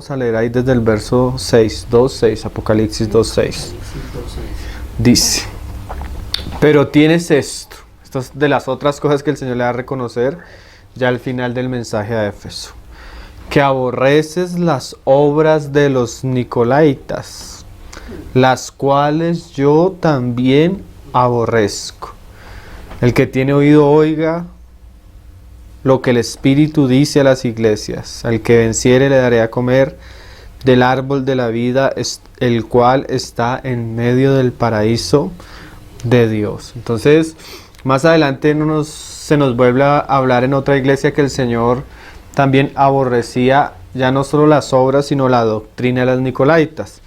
vamos a leer ahí desde el verso 6, 2:6, Apocalipsis 2:6. Dice, pero tienes esto es de las otras cosas que el Señor le va a reconocer ya al final del mensaje a Éfeso, que aborreces las obras de los Nicolaitas, las cuales yo también aborrezco. El que tiene oído oiga lo que el Espíritu dice a las iglesias. Al que venciere le daré a comer del árbol de la vida, el cual está en medio del paraíso de Dios. Entonces, más adelante se nos vuelve a hablar en otra iglesia que el Señor también aborrecía ya no solo las obras, sino la doctrina de las Nicolaitas.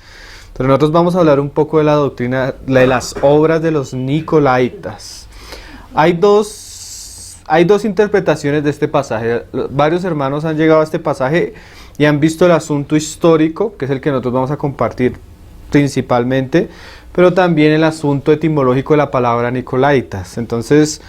Pero nosotros vamos a hablar un poco de la doctrina, de las obras de los Nicolaitas. Hay dos interpretaciones de este pasaje. Varios hermanos han llegado a este pasaje y han visto el asunto histórico, que es el que nosotros vamos a compartir principalmente, pero también el asunto etimológico de la palabra Nicolaitas. Entonces,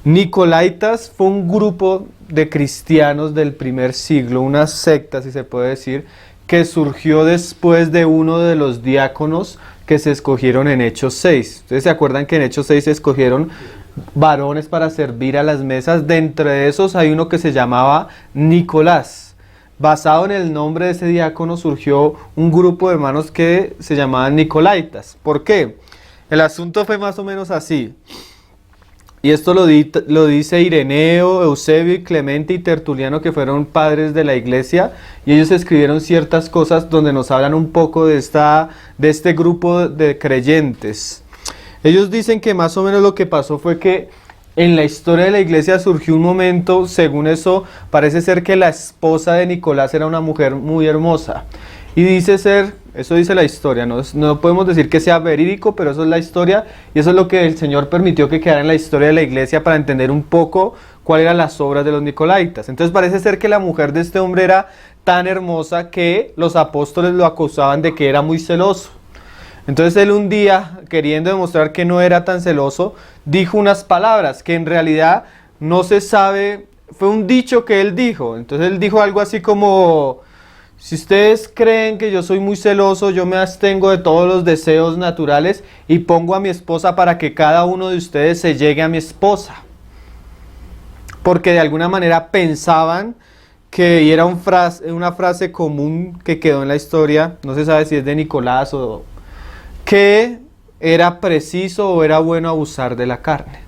Nicolaitas fue un grupo de cristianos del primer siglo, una secta, si se puede decir, que surgió después de uno de los diáconos que se escogieron en Hechos 6. Ustedes se acuerdan que en Hechos 6 se escogieron varones para servir a las mesas. De entre esos hay uno que se llamaba Nicolás. Basado en el nombre de ese diácono surgió un grupo de hermanos que se llamaban Nicolaitas. ¿Por qué? El asunto fue más o menos así. Y esto lo dice Ireneo, Eusebio, Clemente y Tertuliano, que fueron padres de la iglesia. Y ellos escribieron ciertas cosas donde nos hablan un poco de este grupo de creyentes. Ellos dicen que más o menos lo que pasó fue que en la historia de la iglesia surgió un momento, según eso, parece ser que la esposa de Nicolás era una mujer muy hermosa. Y dice ser, eso dice la historia, no podemos decir que sea verídico, pero eso es la historia, y eso es lo que el Señor permitió que quedara en la historia de la iglesia para entender un poco cuáles eran las obras de los Nicolaitas. Entonces parece ser que la mujer de este hombre era tan hermosa que los apóstoles lo acusaban de que era muy celoso. Entonces él un día, queriendo demostrar que no era tan celoso, dijo unas palabras que en realidad no se sabe, fue un dicho que él dijo. Entonces él dijo algo así como, si ustedes creen que yo soy muy celoso, yo me abstengo de todos los deseos naturales y pongo a mi esposa para que cada uno de ustedes se llegue a mi esposa. Porque de alguna manera pensaban que, y era una frase común que quedó en la historia, no se sabe si es de Nicolás o que era preciso o era bueno abusar de la carne.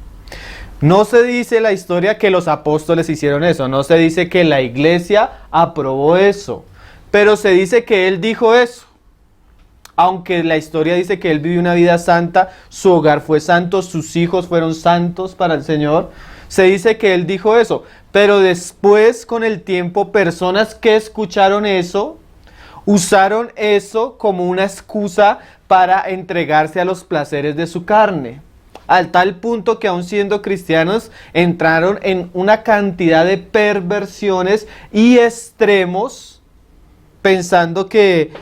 No se dice en la historia que los apóstoles hicieron eso, no se dice que la iglesia aprobó eso, pero se dice que él dijo eso. Aunque la historia dice que él vivió una vida santa, su hogar fue santo, sus hijos fueron santos para el Señor, se dice que él dijo eso, pero después con el tiempo personas que escucharon eso, usaron eso como una excusa para entregarse a los placeres de su carne, al tal punto que aun siendo cristianos entraron en una cantidad de perversiones y extremos, pensando que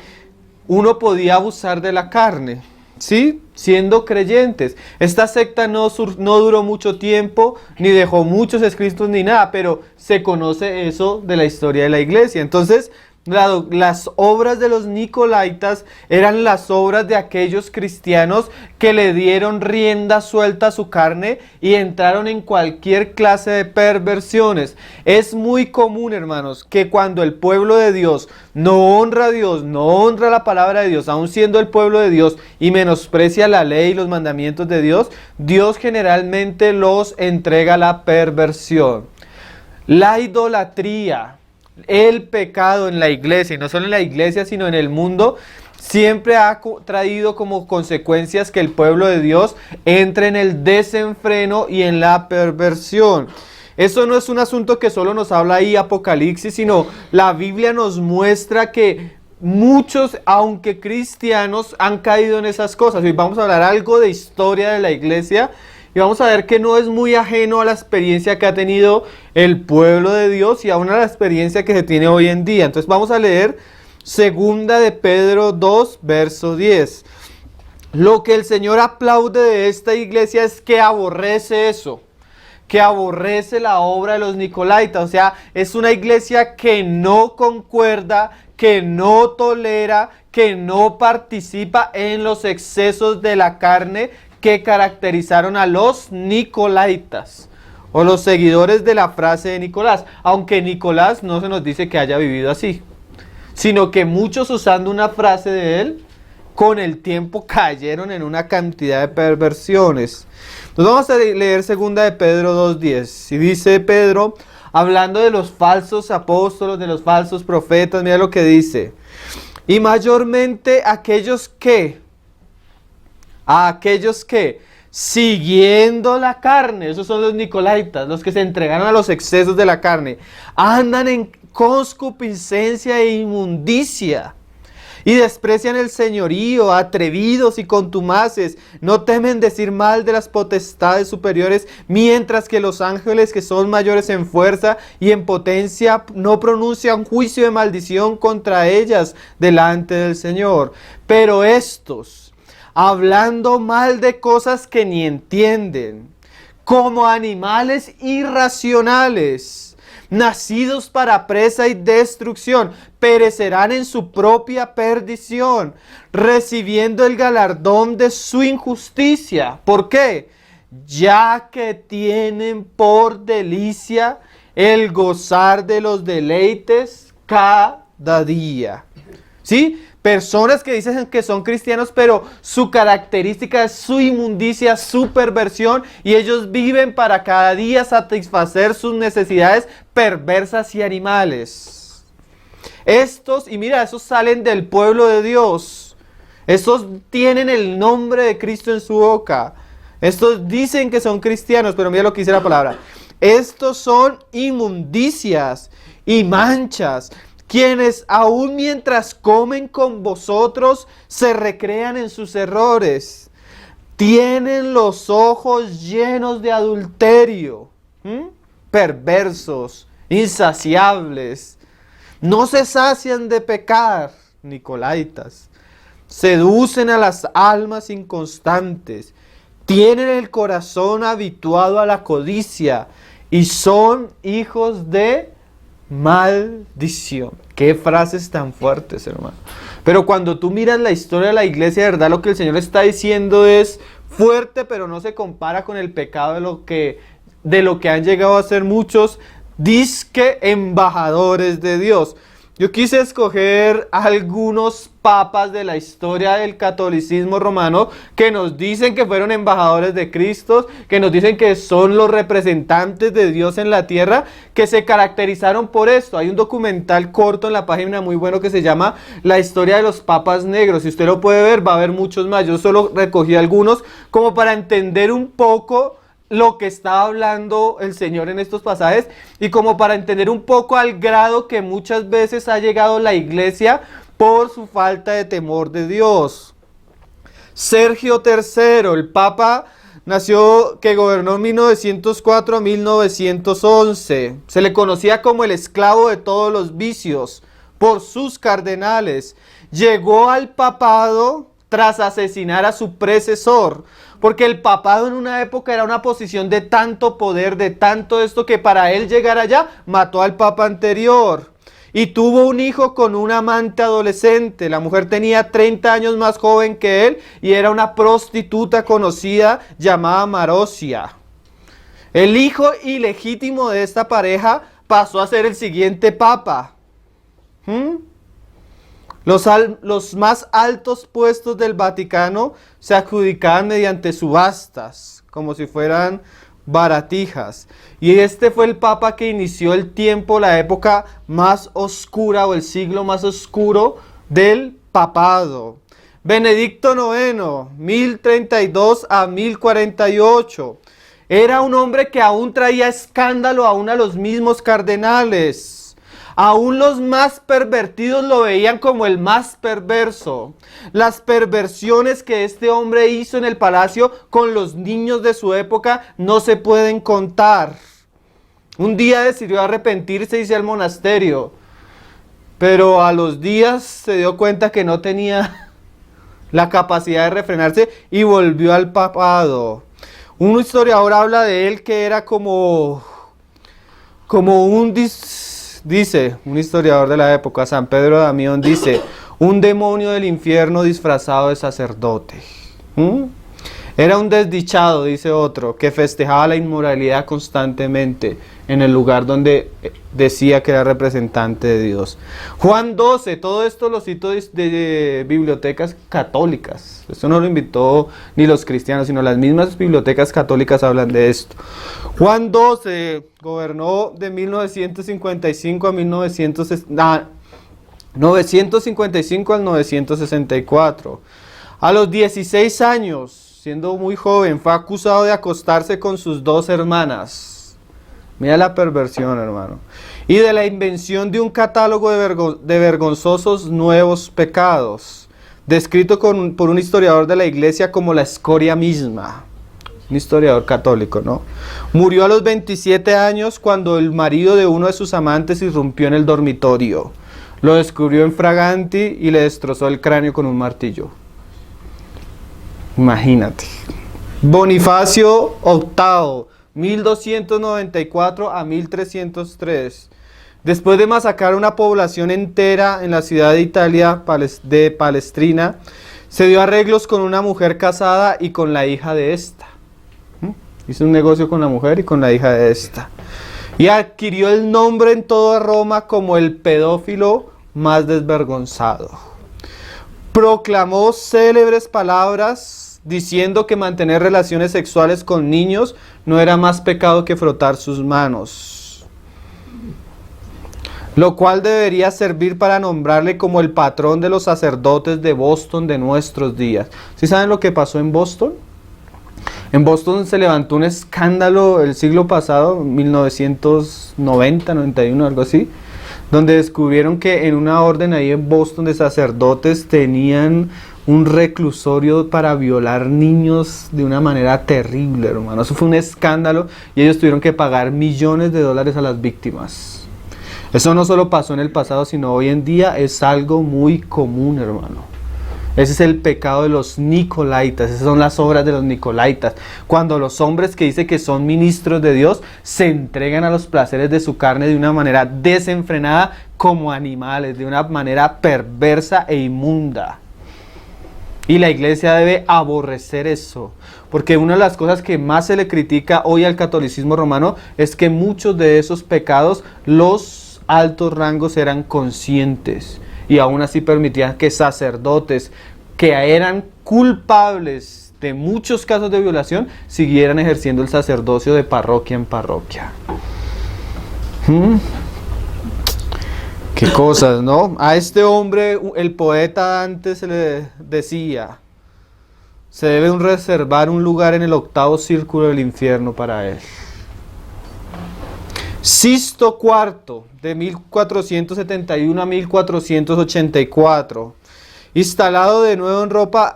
uno podía abusar de la carne, ¿sí? Siendo creyentes. Esta secta no duró mucho tiempo, ni dejó muchos escritos ni nada, pero se conoce eso de la historia de la iglesia. Entonces, las obras de los Nicolaitas eran las obras de aquellos cristianos que le dieron rienda suelta a su carne y entraron en cualquier clase de perversiones. Es muy común, hermanos, que cuando el pueblo de Dios no honra a Dios, no honra la palabra de Dios, aun siendo el pueblo de Dios, y menosprecia la ley y los mandamientos de Dios, Dios generalmente los entrega a la perversión. La idolatría, el pecado en la iglesia, y no solo en la iglesia, sino en el mundo, siempre ha traído como consecuencias que el pueblo de Dios entre en el desenfreno y en la perversión. Eso no es un asunto que solo nos habla ahí Apocalipsis, sino la Biblia nos muestra que muchos, aunque cristianos, han caído en esas cosas. Hoy vamos a hablar algo de historia de la iglesia, y vamos a ver que no es muy ajeno a la experiencia que ha tenido el pueblo de Dios y aún a la experiencia que se tiene hoy en día. Entonces vamos a leer 2 de Pedro 2, verso 10. Lo que el Señor aplaude de esta iglesia es que aborrece eso, que aborrece la obra de los nicolaítas. O sea, es una iglesia que no concuerda, que no tolera, que no participa en los excesos de la carne que caracterizaron a los nicolaítas, o los seguidores de la frase de Nicolás. Aunque Nicolás no se nos dice que haya vivido así, sino que muchos, usando una frase de él, con el tiempo cayeron en una cantidad de perversiones. Nos vamos a leer 2 de Pedro 2:10. Y dice Pedro, hablando de los falsos apóstolos, de los falsos profetas, mira lo que dice. Y mayormente aquellos que, siguiendo la carne, esos son los nicolaítas, los que se entregaron a los excesos de la carne, andan en concupiscencia e inmundicia, y desprecian el señorío, atrevidos y contumaces, no temen decir mal de las potestades superiores, mientras que los ángeles, que son mayores en fuerza y en potencia, no pronuncian juicio de maldición contra ellas delante del Señor. Pero estos, hablando mal de cosas que ni entienden, como animales irracionales, nacidos para presa y destrucción, perecerán en su propia perdición, recibiendo el galardón de su injusticia. ¿Por qué? Ya que tienen por delicia el gozar de los deleites cada día. ¿Sí? Personas que dicen que son cristianos, pero su característica es su inmundicia, su perversión, y ellos viven para cada día satisfacer sus necesidades perversas y animales. Estos, y mira, esos salen del pueblo de Dios. Estos tienen el nombre de Cristo en su boca. Estos dicen que son cristianos, pero mira lo que dice la palabra. Estos son inmundicias y manchas, quienes aún mientras comen con vosotros se recrean en sus errores. Tienen los ojos llenos de adulterio, perversos, insaciables. No se sacian de pecar, nicolaítas. Seducen a las almas inconstantes. Tienen el corazón habituado a la codicia y son hijos de maldición. Qué frases tan fuertes, hermano. Pero cuando tú miras la historia de la iglesia, de verdad lo que el Señor está diciendo es fuerte, pero no se compara con el pecado de lo que han llegado a ser muchos disque embajadores de Dios. Yo quise escoger algunos papas de la historia del catolicismo romano que nos dicen que fueron embajadores de Cristo, que nos dicen que son los representantes de Dios en la tierra, que se caracterizaron por esto. Hay un documental corto en la página muy bueno que se llama La historia de los papas negros. Si usted lo puede ver, va a haber muchos más. Yo solo recogí algunos como para entender un poco lo que está hablando el Señor en estos pasajes, y como para entender un poco al grado que muchas veces ha llegado la iglesia por su falta de temor de Dios. Sergio III, el papa que gobernó en 1904 a 1911. Se le conocía como el esclavo de todos los vicios por sus cardenales. Llegó al papado tras asesinar a su predecesor, porque el papado en una época era una posición de tanto poder, de tanto esto, que para él llegar allá mató al papa anterior. Y tuvo un hijo con una amante adolescente. La mujer tenía 30 años más joven que él y era una prostituta conocida llamada Marosia. El hijo ilegítimo de esta pareja pasó a ser el siguiente papa. Los más altos puestos del Vaticano se adjudicaban mediante subastas, como si fueran baratijas. Y este fue el papa que inició el tiempo, la época más oscura, o el siglo más oscuro del papado. Benedicto IX, 1032 a 1048. Era un hombre que aún traía escándalo aún a los mismos cardenales. Aún los más pervertidos lo veían como el más perverso. Las perversiones que este hombre hizo en el palacio con los niños de su época no se pueden contar. Un día decidió arrepentirse y irse al monasterio, pero a los días se dio cuenta que no tenía la capacidad de refrenarse y volvió al papado. Un historiador habla de él que era como dice, un historiador de la época, San Pedro Damián, dice, un demonio del infierno disfrazado de sacerdote. Era un desdichado, dice otro, que festejaba la inmoralidad constantemente en el lugar donde decía que era representante de Dios. Juan 12, todo esto lo cito de bibliotecas católicas. Esto no lo inventó ni los cristianos, sino las mismas bibliotecas católicas hablan de esto. Juan 12 gobernó de 1955 a 955 al 964. A los 16 años, siendo muy joven, fue acusado de acostarse con sus 2 hermanas. Mira la perversión, hermano. Y de la invención de un catálogo de vergonzosos nuevos pecados, descrito por un historiador de la iglesia como la escoria misma. Un historiador católico, ¿no? Murió a los 27 años cuando el marido de uno de sus amantes irrumpió en el dormitorio. Lo descubrió en fraganti y le destrozó el cráneo con un martillo. Imagínate. Bonifacio VIII, 1294 a 1303. Después de masacrar una población entera en la ciudad de Italia de Palestrina, se dio arreglos con una mujer casada y con la hija de esta. Hizo un negocio con la mujer y con la hija de esta. Y adquirió el nombre en toda Roma como el pedófilo más desvergonzado. Proclamó célebres palabras diciendo que mantener relaciones sexuales con niños no era más pecado que frotar sus manos, lo cual debería servir para nombrarle como el patrón de los sacerdotes de Boston de nuestros días. ¿Sí saben lo que pasó en Boston? En Boston se levantó un escándalo el siglo pasado, 1990, 91, algo así, donde descubrieron que en una orden ahí en Boston de sacerdotes tenían un reclusorio para violar niños de una manera terrible, hermano. Eso fue un escándalo y ellos tuvieron que pagar millones de dólares a las víctimas. Eso no solo pasó en el pasado, sino hoy en día es algo muy común, hermano. Ese es el pecado de los nicolaitas, esas son las obras de los nicolaitas. Cuando los hombres que dicen que son ministros de Dios se entregan a los placeres de su carne de una manera desenfrenada como animales, de una manera perversa e inmunda. Y la iglesia debe aborrecer eso, porque una de las cosas que más se le critica hoy al catolicismo romano es que muchos de esos pecados los altos rangos eran conscientes. Y aún así permitían que sacerdotes que eran culpables de muchos casos de violación siguieran ejerciendo el sacerdocio de parroquia en parroquia. Qué cosas, ¿no? A este hombre, el poeta antes se le decía, se debe reservar un lugar en el 8º círculo del infierno para él. Sisto IV, de 1471 a 1484. Instalado de nuevo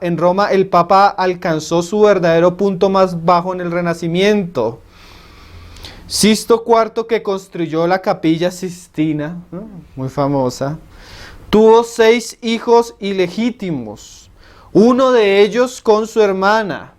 en Roma, el Papa alcanzó su verdadero punto más bajo en el Renacimiento. Sisto IV, que construyó la Capilla Sistina, ¿no? Muy famosa, tuvo 6 hijos ilegítimos, uno de ellos con su hermana.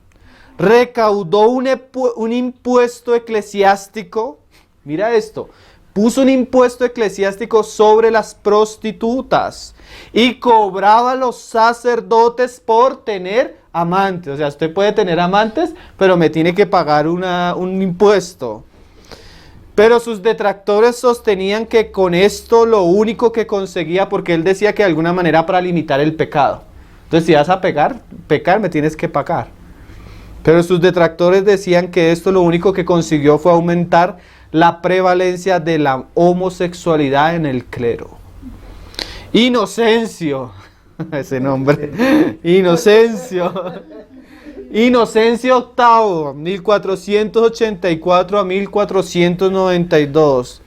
Recaudó un impuesto eclesiástico. Mira esto, puso un impuesto eclesiástico sobre las prostitutas y cobraba a los sacerdotes por tener amantes. O sea, usted puede tener amantes, pero me tiene que pagar un impuesto. Pero sus detractores sostenían que con esto lo único que conseguía, porque él decía que de alguna manera para limitar el pecado. Entonces, si vas a pecar, me tienes que pagar. Pero sus detractores decían que esto lo único que consiguió fue aumentar la prevalencia de la homosexualidad en el clero. Inocencio, ese nombre, Inocencio VIII, 1484 a 1492.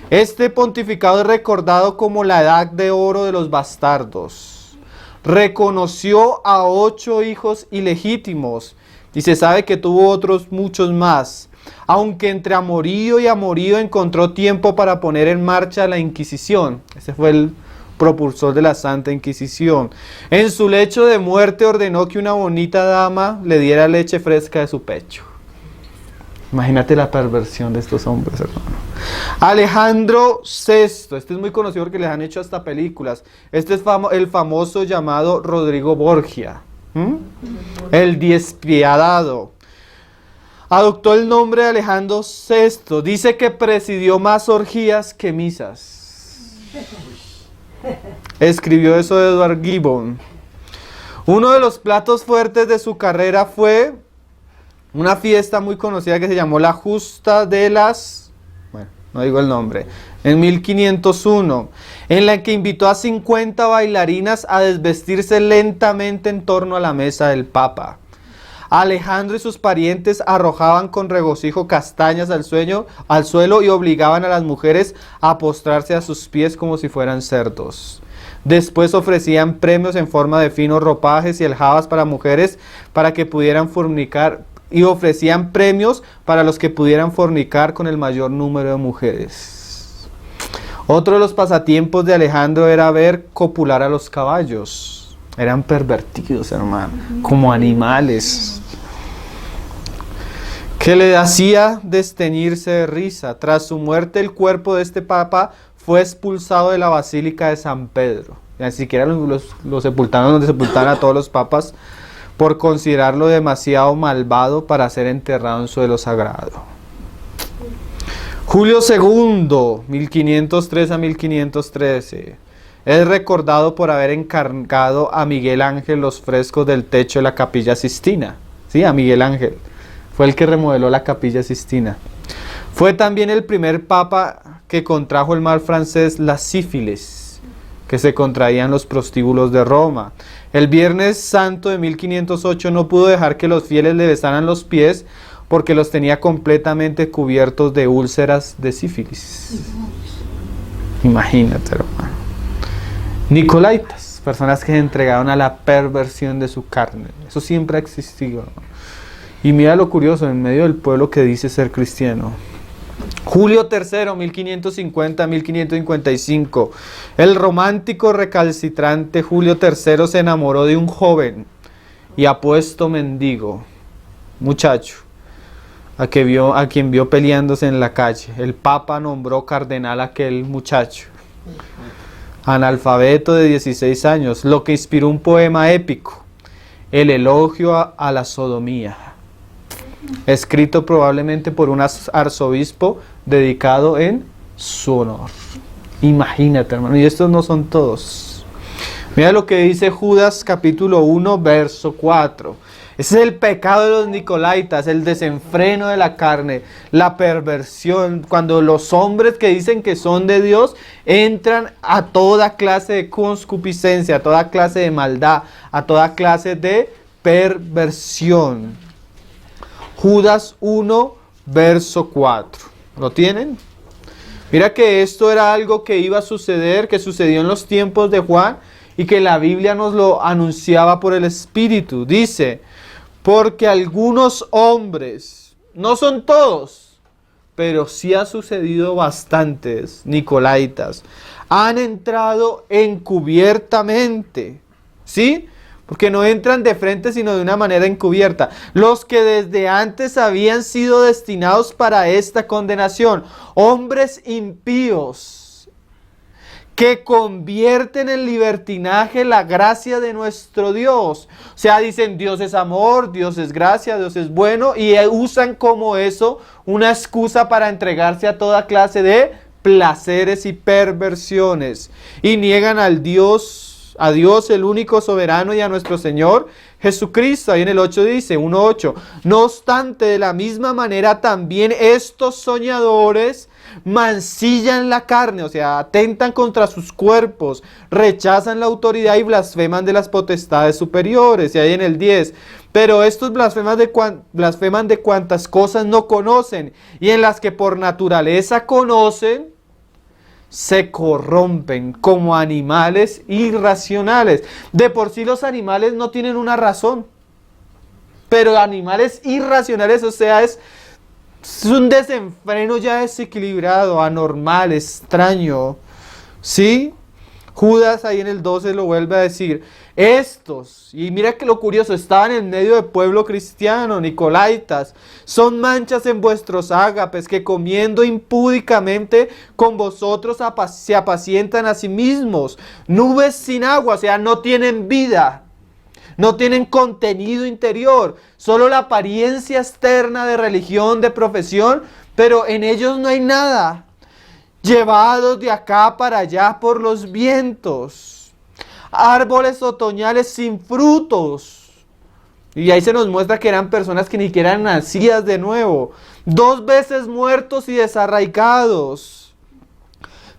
Este pontificado es recordado como la edad de oro de los bastardos. Reconoció a 8 hijos ilegítimos y se sabe que tuvo otros muchos más. Aunque entre amorío y amorío encontró tiempo para poner en marcha la Inquisición. Ese fue el propulsor de la Santa Inquisición. En su lecho de muerte ordenó que una bonita dama le diera leche fresca de su pecho. Imagínate la perversión de estos hombres, hermano. Alejandro VI, este es muy conocido porque les han hecho hasta películas. Este es el famoso llamado Rodrigo Borgia, el despiadado. Adoptó el nombre de Alejandro VI. Dice que presidió más orgías que misas. Escribió eso de Edward Gibbon. Uno de los platos fuertes de su carrera fue una fiesta muy conocida que se llamó la Justa de las... Bueno, no digo el nombre. En 1501, en la que invitó a 50 bailarinas a desvestirse lentamente en torno a la mesa del Papa. Alejandro y sus parientes arrojaban con regocijo castañas al suelo y obligaban a las mujeres a postrarse a sus pies como si fueran cerdos. Después ofrecían premios en forma de finos ropajes y aljabas para mujeres para que pudieran fornicar, y ofrecían premios para los que pudieran fornicar con el mayor número de mujeres. Otro de los pasatiempos de Alejandro era ver copular a los caballos. Eran pervertidos, hermano, como animales. Que le hacía desteñirse de risa. Tras su muerte, el cuerpo de este papa fue expulsado de la Basílica de San Pedro. Ni siquiera lo sepultaron donde sepultaron a todos los papas, por considerarlo demasiado malvado para ser enterrado en suelo sagrado. Julio II, 1503 a 1513, es recordado por haber encargado a Miguel Ángel los frescos del techo de la Capilla Sistina. Sí, a Miguel Ángel. Fue el que remodeló la Capilla Sistina. Fue también el primer papa que contrajo el mal francés, la sífilis, que se contraían los prostíbulos de Roma. El Viernes Santo de 1508 no pudo dejar que los fieles le besaran los pies porque los tenía completamente cubiertos de úlceras de sífilis. Imagínate, hermano. Nicolaitas, personas que se entregaron a la perversión de su carne. Eso siempre ha existido, ¿no? Y mira lo curioso, en medio del pueblo que dice ser cristiano. Julio III, 1550-1555. El romántico recalcitrante Julio III se enamoró de un joven y apuesto mendigo, muchacho, a quien vio peleándose en la calle. El Papa nombró cardenal a aquel muchacho, analfabeto de 16 años, lo que inspiró un poema épico, el elogio a la sodomía, escrito probablemente por un arzobispo dedicado en su honor. Imagínate, hermano, y estos no son todos. Mira lo que dice Judas capítulo 1, verso 4. Ese es el pecado de los nicolaitas, el desenfreno de la carne, la perversión, cuando los hombres que dicen que son de Dios entran a toda clase de concupiscencia, a toda clase de maldad, a toda clase de perversión. Judas 1, verso 4. ¿Lo tienen? Mira que esto era algo que iba a suceder, que sucedió en los tiempos de Juan y que la Biblia nos lo anunciaba por el Espíritu. Dice, porque algunos hombres, no son todos, pero sí ha sucedido bastantes nicolaitas, han entrado encubiertamente, ¿sí? Porque no entran de frente, sino de una manera encubierta. Los que desde antes habían sido destinados para esta condenación. Hombres impíos que convierten en libertinaje la gracia de nuestro Dios. O sea, dicen Dios es amor, Dios es gracia, Dios es bueno. Y usan como eso una excusa para entregarse a toda clase de placeres y perversiones. Y niegan a Dios el único soberano y a nuestro Señor Jesucristo. Ahí en el 8 dice, 1:8. No obstante, de la misma manera también estos soñadores mancillan la carne, o sea, atentan contra sus cuerpos, rechazan la autoridad y blasfeman de las potestades superiores. Y ahí en el 10. Pero estos blasfeman de cuantas cosas no conocen, y en las que por naturaleza conocen, se corrompen como animales irracionales. De por sí los animales no tienen una razón, pero animales irracionales, o sea, es un desenfreno ya desequilibrado, anormal, extraño, ¿sí? Judas ahí en el 12 lo vuelve a decir. Estos, y mira que lo curioso, estaban en medio del pueblo cristiano, Nicolaitas, son manchas en vuestros ágapes que comiendo impúdicamente con vosotros se apacientan a sí mismos. Nubes sin agua, o sea, no tienen vida. No tienen contenido interior, solo la apariencia externa de religión, de profesión, pero en ellos no hay nada. Llevados de acá para allá por los vientos, árboles otoñales sin frutos. Y ahí se nos muestra que eran personas que ni siquiera eran nacidas de nuevo, 2 veces muertos y desarraigados.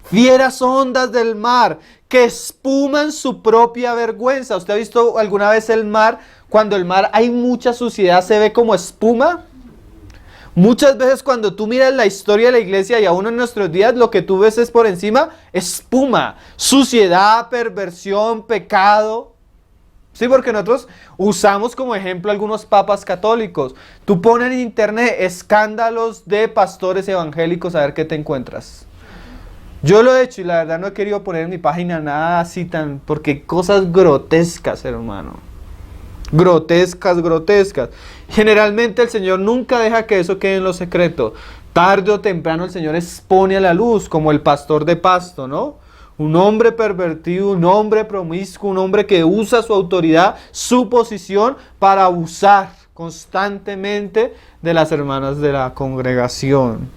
Fieras ondas del mar que espuman su propia vergüenza. ¿Usted ha visto alguna vez el mar? Cuando el mar hay mucha suciedad, ¿se ve como espuma? Muchas veces cuando tú miras la historia de la iglesia y aún en nuestros días, lo que tú ves es por encima espuma, suciedad, perversión, pecado. Sí, porque nosotros usamos como ejemplo algunos papas católicos. Tú pones en internet escándalos de pastores evangélicos a ver qué te encuentras. Yo lo he hecho y la verdad no he querido poner en mi página nada así tan... porque cosas grotescas, hermano. Grotescas, grotescas. Generalmente el Señor nunca deja que eso quede en lo secreto. Tarde o temprano el Señor expone a la luz, como el pastor de Pasto, ¿no? Un hombre pervertido, un hombre promiscuo, un hombre que usa su autoridad, su posición para abusar constantemente de las hermanas de la congregación.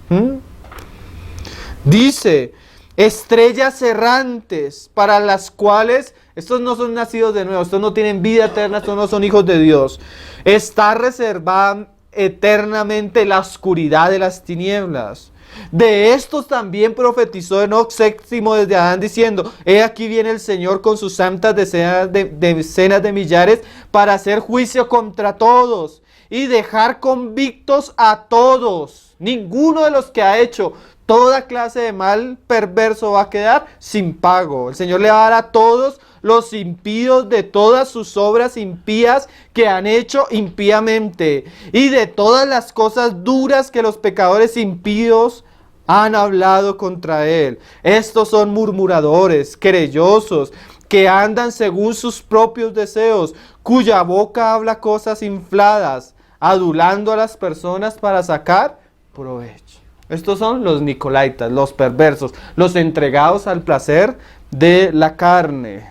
Dice... estrellas errantes para las cuales, estos no son nacidos de nuevo, estos no tienen vida eterna, estos no son hijos de Dios. Está reservada eternamente la oscuridad de las tinieblas. De estos también profetizó Enoc séptimo desde Adán diciendo, he aquí viene el Señor con sus santas decenas de millares para hacer juicio contra todos y dejar convictos a todos. Ninguno de los que ha hecho toda clase de mal perverso va a quedar sin pago. El Señor le va a dar a todos los impíos de todas sus obras impías que han hecho impíamente y de todas las cosas duras que los pecadores impíos han hablado contra él. Estos son murmuradores, querellosos, que andan según sus propios deseos, cuya boca habla cosas infladas, adulando a las personas para sacar provecho. Estos son los nicolaitas, los perversos, los entregados al placer de la carne.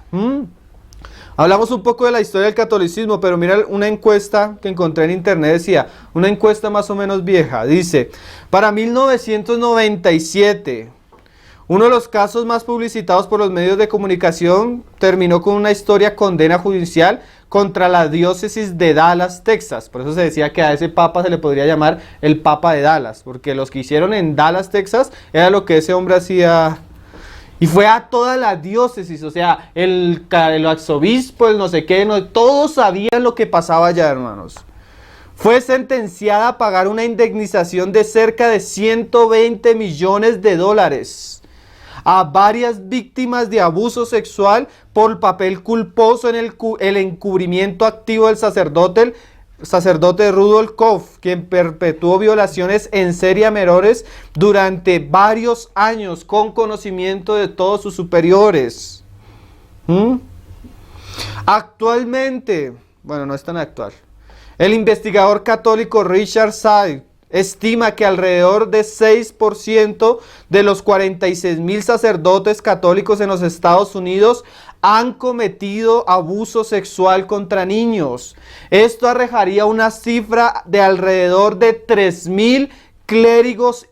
Hablamos un poco de la historia del catolicismo, pero mira una encuesta que encontré en internet, decía, una encuesta más o menos vieja, dice, para 1997, uno de los casos más publicitados por los medios de comunicación terminó con una historia condena judicial contra la diócesis de Dallas, Texas. Por eso se decía que a ese papa se le podría llamar el Papa de Dallas, porque los que hicieron en Dallas, Texas, era lo que ese hombre hacía. Y fue a toda la diócesis, o sea, el arzobispo, el no sé qué, todos sabían lo que pasaba allá, hermanos. Fue sentenciada a pagar una indemnización de cerca de 120 millones de dólares a varias víctimas de abuso sexual por papel culposo en el encubrimiento activo del sacerdote Rudolf Koch, quien perpetuó violaciones en serie a menores durante varios años con conocimiento de todos sus superiores. Actualmente, bueno, no es tan actual, el investigador católico Richard Said estima que alrededor de 6% de los 46,000 sacerdotes católicos en los Estados Unidos han cometido abuso sexual contra niños. Esto arrojaría una cifra de alrededor de 3,000 clérigos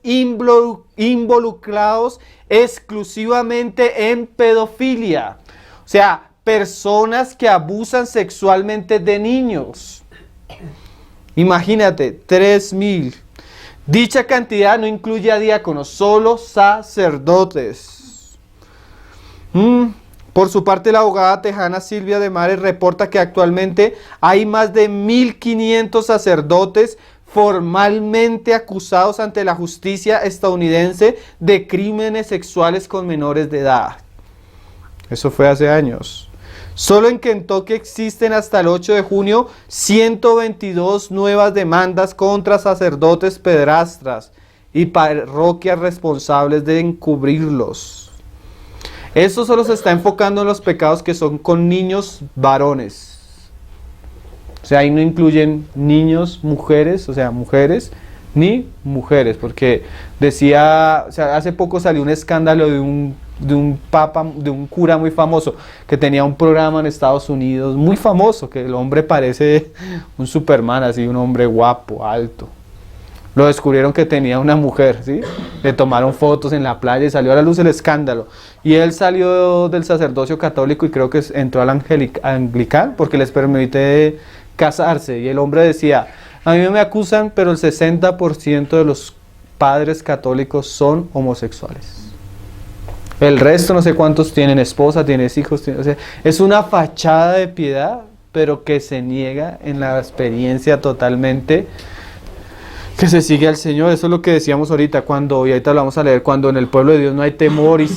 involucrados exclusivamente en pedofilia. O sea, personas que abusan sexualmente de niños. Imagínate, 3,000. Dicha cantidad no incluye a diáconos, solo sacerdotes. Por su parte, la abogada tejana Silvia de Mares reporta que actualmente hay más de 1,500 sacerdotes formalmente acusados ante la justicia estadounidense de crímenes sexuales con menores de edad. Eso fue hace años. Solo en Kentucky existen hasta el 8 de junio 122 nuevas demandas contra sacerdotes pederastas y parroquias responsables de encubrirlos. Eso solo se está enfocando en los pecados que son con niños varones. O sea, ahí no incluyen niños, mujeres, o sea, mujeres, ni mujeres, porque decía, o sea, hace poco salió un escándalo de un papa, de un cura muy famoso, que tenía un programa en Estados Unidos muy famoso, que el hombre parece un Superman, así, un hombre guapo, alto. Lo descubrieron que tenía una mujer, ¿sí? Le tomaron fotos en la playa y salió a la luz el escándalo. Y él salió del sacerdocio católico y creo que entró al anglicano porque les permite casarse. Y el hombre decía, a mí me acusan, pero el 60% de los padres católicos son homosexuales. El resto no sé cuántos tienen esposa, tienes hijos. O sea, es una fachada de piedad, pero que se niega en la experiencia totalmente que se sigue al Señor. Eso es lo que decíamos ahorita, y ahorita lo vamos a leer, cuando en el pueblo de Dios no hay temor y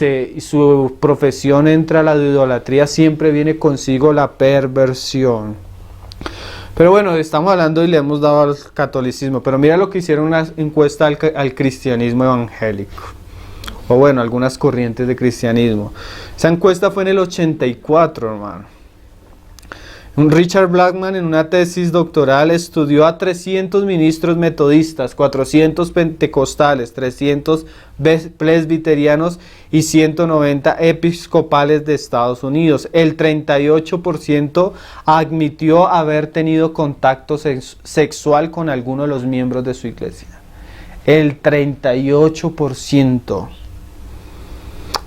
su profesión entra a la idolatría, siempre viene consigo la perversión. Pero bueno, estamos hablando y le hemos dado al catolicismo, pero mira lo que hicieron una encuesta al cristianismo evangélico, o bueno, algunas corrientes de cristianismo. Esa encuesta fue en el 84, hermano. Un Richard Blackman en una tesis doctoral estudió a 300 ministros metodistas, 400 pentecostales, 300 presbiterianos y 190 episcopales de Estados Unidos. El 38% admitió haber tenido contacto sexual con alguno de los miembros de su iglesia. El 38%.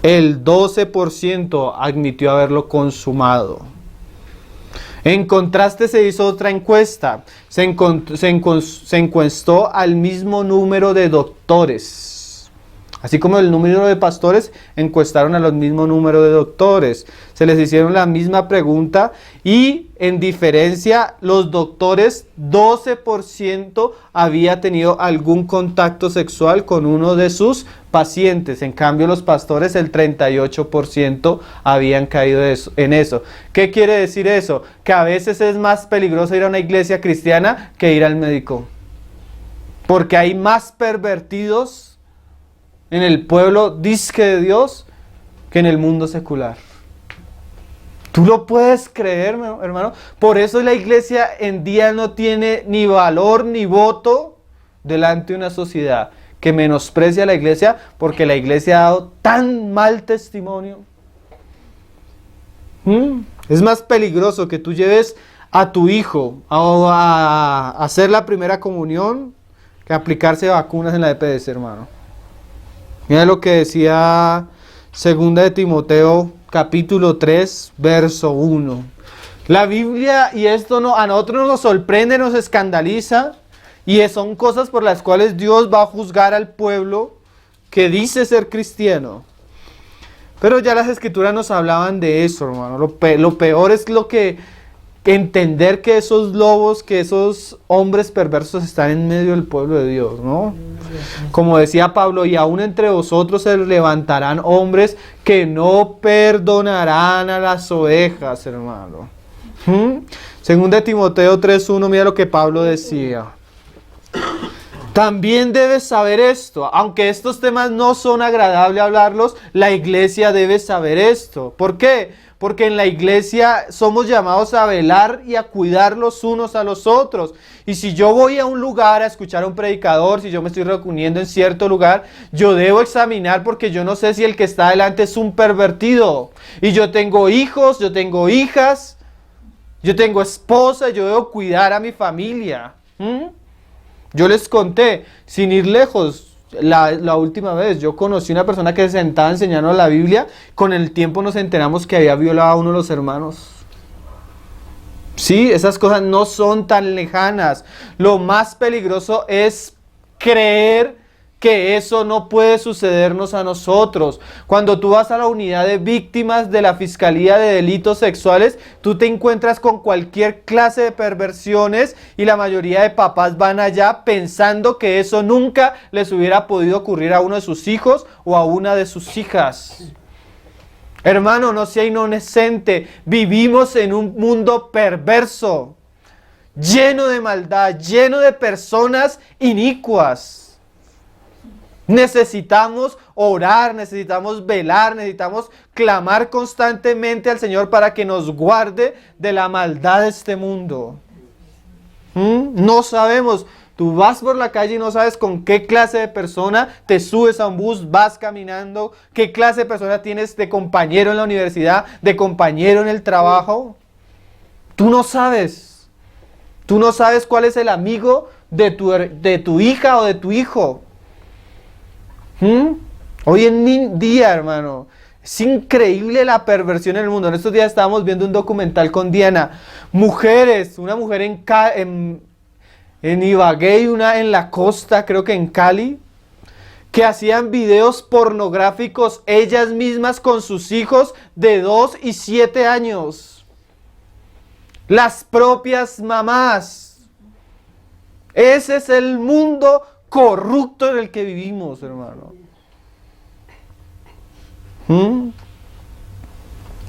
El 12% admitió haberlo consumado. En contraste se hizo otra encuesta, se encuestó al mismo número de doctores, así como el número de pastores, encuestaron a los mismos números de doctores, se les hicieron la misma pregunta y en diferencia los doctores 12% había tenido algún contacto sexual con uno de sus pacientes, en cambio los pastores el 38% habían caído en eso. ¿Qué quiere decir eso? Que a veces es más peligroso ir a una iglesia cristiana que ir al médico, porque hay más pervertidos en el pueblo disque de Dios que en el mundo secular. ¿Tú lo puedes creer, hermano? Por eso la iglesia en día no tiene ni valor ni voto delante de una sociedad que menosprecia a la iglesia, porque la iglesia ha dado tan mal testimonio. Es más peligroso que tú lleves a tu hijo a hacer la primera comunión que aplicarse vacunas en la EPS, hermano. Mira lo que decía 2 de Timoteo capítulo 3, verso 1. La Biblia, y esto a nosotros nos sorprende, nos escandaliza, y son cosas por las cuales Dios va a juzgar al pueblo que dice ser cristiano. Pero ya las escrituras nos hablaban de eso, hermano. Lo peor es entender que esos lobos, que esos hombres perversos están en medio del pueblo de Dios, ¿no? Como decía Pablo, y aún entre vosotros se levantarán hombres que no perdonarán a las ovejas, hermano. Según de Timoteo 3:1, mira lo que Pablo decía. También debes saber esto, aunque estos temas no son agradables hablarlos, la iglesia debe saber esto. ¿Por qué? Porque en la iglesia somos llamados a velar y a cuidar los unos a los otros. Y si yo voy a un lugar a escuchar a un predicador, si yo me estoy reuniendo en cierto lugar, yo debo examinar, porque yo no sé si el que está delante es un pervertido. Y yo tengo hijos, yo tengo hijas, yo tengo esposa, yo debo cuidar a mi familia. Yo les conté, sin ir lejos, la última vez yo conocí una persona que se sentaba enseñando la Biblia. Con el tiempo nos enteramos que había violado a uno de los hermanos. Sí, esas cosas no son tan lejanas. Lo más peligroso es creer que eso no puede sucedernos a nosotros. Cuando tú vas a la unidad de víctimas de la Fiscalía de Delitos Sexuales, tú te encuentras con cualquier clase de perversiones y la mayoría de papás van allá pensando que eso nunca les hubiera podido ocurrir a uno de sus hijos o a una de sus hijas. Hermano, no sea inocente. Vivimos en un mundo perverso, lleno de maldad, lleno de personas inicuas. Necesitamos orar, necesitamos velar, necesitamos clamar constantemente al Señor para que nos guarde de la maldad de este mundo. No sabemos. Tú vas por la calle y no sabes con qué clase de persona te subes a un bus, vas caminando, qué clase de persona tienes de compañero en la universidad, de compañero en el trabajo. Tú no sabes. Tú no sabes cuál es el amigo de tu hija o de tu hijo. Hoy en día, hermano, es increíble la perversión en el mundo. En estos días estábamos viendo un documental con Diana. Mujeres, una mujer en Ibagué y una en la costa, creo que en Cali, que hacían videos pornográficos ellas mismas con sus hijos de 2 y 7 años. Las propias mamás. Ese es el mundo corrupto en el que vivimos, hermano.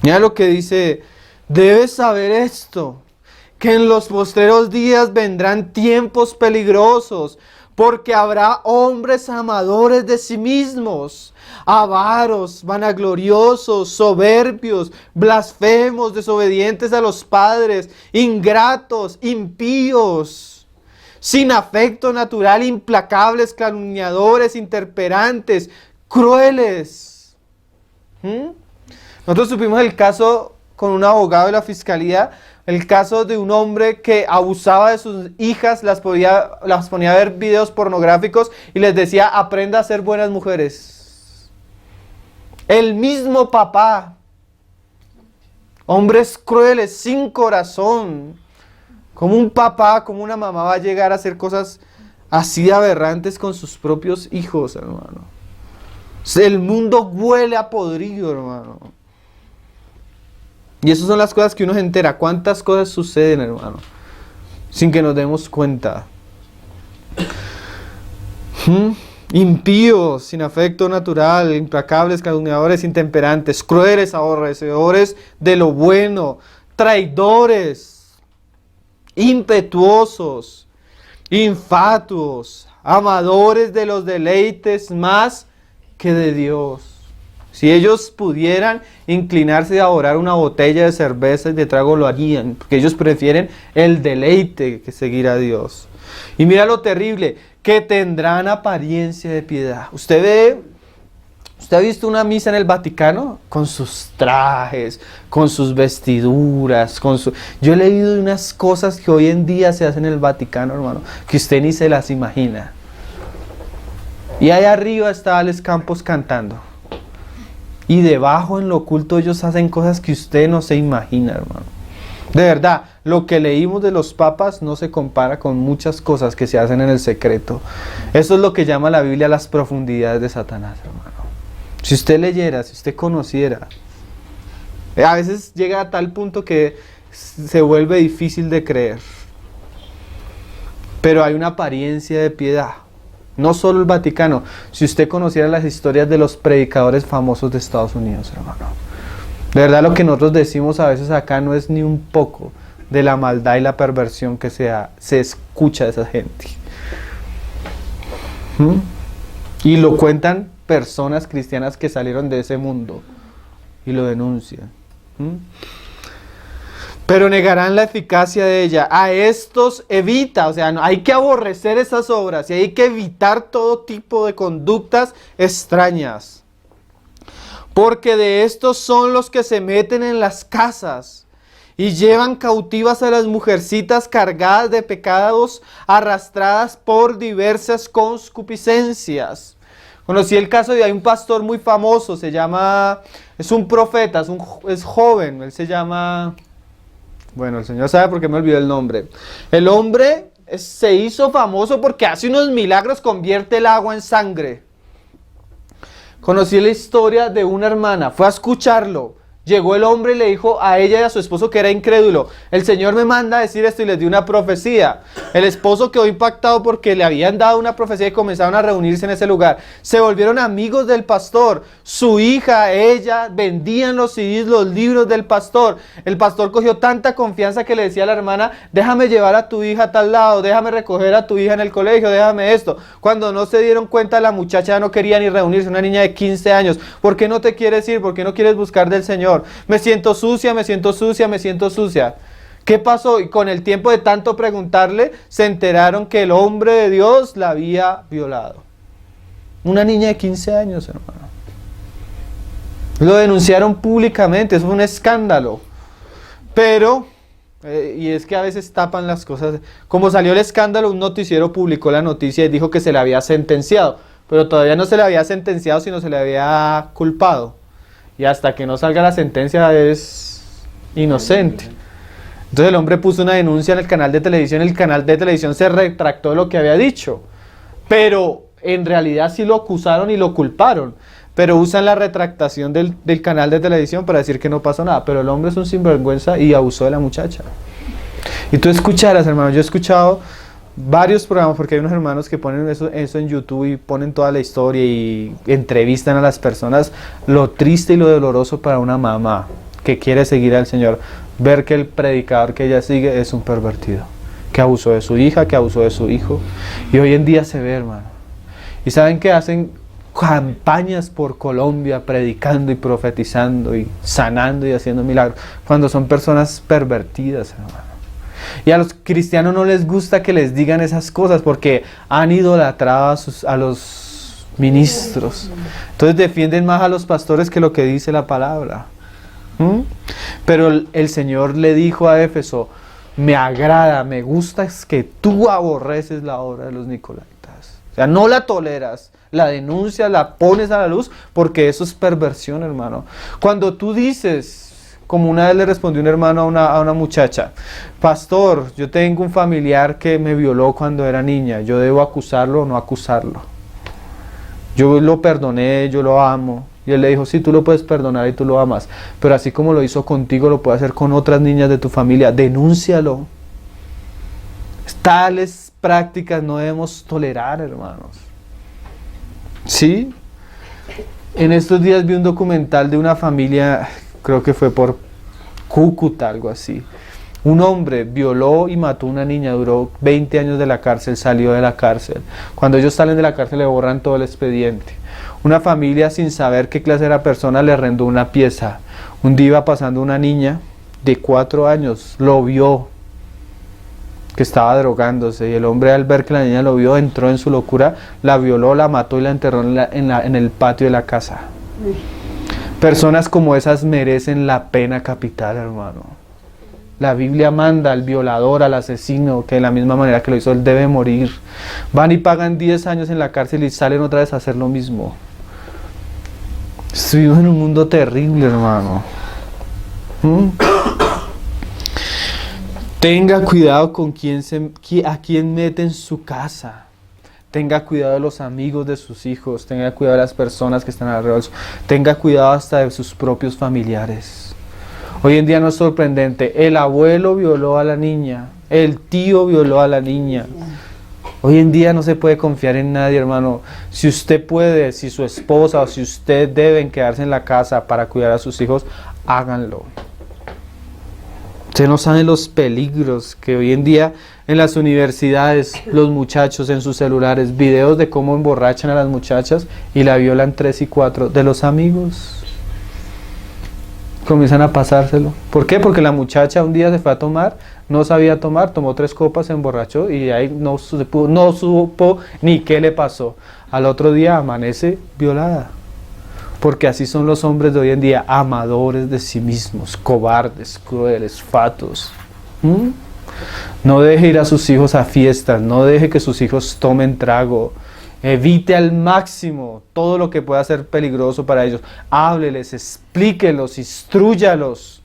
Mira lo que dice, debes saber esto, que en los postreros días vendrán tiempos peligrosos, porque habrá hombres amadores de sí mismos, avaros, vanagloriosos, soberbios, blasfemos, desobedientes a los padres, ingratos, impíos, sin afecto natural, implacables, calumniadores, intemperantes, crueles. Nosotros supimos el caso con un abogado de la fiscalía, el caso de un hombre que abusaba de sus hijas, las ponía a ver videos pornográficos y les decía, aprenda a ser buenas mujeres. El mismo papá. Hombres crueles, sin corazón. Como un papá, como una mamá va a llegar a hacer cosas así de aberrantes con sus propios hijos, hermano. El mundo huele a podrido, hermano. Y esas son las cosas que uno se entera. ¿Cuántas cosas suceden, hermano? Sin que nos demos cuenta. Impíos, sin afecto natural, implacables, calumniadores, intemperantes, crueles, aborrecedores de lo bueno, traidores, impetuosos, infatuos, amadores de los deleites más que de Dios. Si ellos pudieran inclinarse a adorar una botella de cerveza y de trago, lo harían, porque ellos prefieren el deleite que seguir a Dios. Y mira lo terrible, que tendrán apariencia de piedad. ¿Usted ha visto una misa en el Vaticano? Con sus trajes, con sus vestiduras, Yo he leído de unas cosas que hoy en día se hacen en el Vaticano, hermano, que usted ni se las imagina. Y ahí arriba está Alex Campos cantando. Y debajo en lo oculto ellos hacen cosas que usted no se imagina, hermano. De verdad, lo que leímos de los papas no se compara con muchas cosas que se hacen en el secreto. Eso es lo que llama la Biblia las profundidades de Satanás, hermano. Si usted leyera, si usted conociera. A veces llega a tal punto que se vuelve difícil de creer. Pero hay una apariencia de piedad. No solo el Vaticano, si usted conociera las historias de los predicadores famosos de Estados Unidos, hermano. De verdad lo que nosotros decimos a veces acá no es ni un poco de la maldad y la perversión que se escucha de esa gente. Y lo cuentan personas cristianas que salieron de ese mundo y lo denuncian. Pero negarán la eficacia de ella. A estos evita, o sea, hay que aborrecer esas obras y hay que evitar todo tipo de conductas extrañas. Porque de estos son los que se meten en las casas y llevan cautivas a las mujercitas cargadas de pecados, arrastradas por diversas concupiscencias. Conocí el caso de un pastor muy famoso, es un profeta, es joven, él se llama... Bueno, el Señor sabe por qué me olvidó el nombre. El hombre se hizo famoso porque hace unos milagros, convierte el agua en sangre. Conocí la historia de una hermana, fue a escucharlo, llegó el hombre y le dijo a ella y a su esposo, que era incrédulo: el Señor me manda a decir esto, y les dio una profecía. El esposo quedó impactado porque le habían dado una profecía y comenzaron a reunirse en ese lugar. Se volvieron amigos del pastor. Su hija, ella, vendían los CDs, los libros del pastor. El pastor cogió tanta confianza que le decía a la hermana: déjame llevar a tu hija a tal lado, déjame recoger a tu hija en el colegio, déjame esto. Cuando no se dieron cuenta, la muchacha ya no quería ni reunirse, una niña de 15 años. ¿Por qué no te quieres ir? ¿Por qué no quieres buscar del Señor? Me siento sucia, me siento sucia, me siento sucia. ¿Qué pasó? Y con el tiempo de tanto preguntarle, se enteraron que el hombre de Dios la había violado. Una niña de 15 años, hermano. Lo denunciaron públicamente, eso fue un escándalo. Pero, y es que a veces tapan las cosas. Como salió el escándalo, un noticiero publicó la noticia y dijo que se le había sentenciado. Pero todavía no se le había sentenciado, sino se le había culpado. Y hasta que no salga la sentencia es inocente. Entonces el hombre puso una denuncia en el canal de televisión se retractó de lo que había dicho. Pero en realidad sí lo acusaron y lo culparon. Pero usan la retractación del canal de televisión para decir que no pasó nada. Pero el hombre es un sinvergüenza y abusó de la muchacha. Y tú escucharás, hermano, yo he escuchado varios programas, porque hay unos hermanos que ponen eso en YouTube y ponen toda la historia y entrevistan a las personas. Lo triste y lo doloroso para una mamá que quiere seguir al Señor, ver que el predicador que ella sigue es un pervertido, que abusó de su hija, que abusó de su hijo. Y hoy en día se ve, hermano. Y saben que hacen campañas por Colombia predicando y profetizando y sanando y haciendo milagros, cuando son personas pervertidas, hermano. Y a los cristianos no les gusta que les digan esas cosas porque han idolatrado a los ministros. Entonces defienden más a los pastores que lo que dice la palabra. Pero el Señor le dijo a Éfeso: me agrada, me gusta es que tú aborreces la obra de los nicolaítas. O sea, no la toleras, la denuncias, la pones a la luz, porque eso es perversión, hermano. Cuando tú dices, como una vez le respondió un hermano a una muchacha: pastor, yo tengo un familiar que me violó cuando era niña, ¿yo debo acusarlo o no acusarlo? Yo lo perdoné, yo lo amo. Y él le dijo: sí, tú lo puedes perdonar y tú lo amas, pero así como lo hizo contigo, lo puede hacer con otras niñas de tu familia. Denúncialo. Tales prácticas no debemos tolerar, hermanos. ¿Sí? En estos días vi un documental de una familia, creo que fue por Cúcuta, algo así. Un hombre violó y mató a una niña, duró 20 años de la cárcel, salió de la cárcel. Cuando ellos salen de la cárcel le borran todo el expediente. Una familia, sin saber qué clase era persona, le arrendó una pieza. Un día iba pasando una niña de 4 años, lo vio que estaba drogándose, y el hombre, al ver que la niña lo vio, entró en su locura, la violó, la mató y la enterró en el patio de la casa. Personas como esas merecen la pena capital, hermano. La Biblia manda al violador, al asesino, que de la misma manera que lo hizo él debe morir. Van y pagan 10 años en la cárcel y salen otra vez a hacer lo mismo. Vivimos en un mundo terrible, hermano. Tenga cuidado con a quién mete en su casa. Tenga cuidado de los amigos de sus hijos. Tenga cuidado de las personas que están alrededor. Tenga cuidado hasta de sus propios familiares. Hoy en día no es sorprendente. El abuelo violó a la niña. El tío violó a la niña. Hoy en día no se puede confiar en nadie, hermano. Si usted puede, si su esposa o si usted deben quedarse en la casa para cuidar a sus hijos, háganlo. Ustedes no saben los peligros que hoy en día en las universidades, los muchachos en sus celulares, videos de cómo emborrachan a las muchachas y la violan 3 y 4 de los amigos. Comienzan a pasárselo. ¿Por qué? Porque la muchacha un día se fue a tomar, no sabía tomar, tomó 3 copas, se emborrachó y ahí no supo ni qué le pasó. Al otro día amanece violada. Porque así son los hombres de hoy en día, amadores de sí mismos, cobardes, crueles, fatuos. No deje ir a sus hijos a fiestas, no deje que sus hijos tomen trago. Evite al máximo todo lo que pueda ser peligroso para ellos. Hábleles, explíquelos, instrúyalos.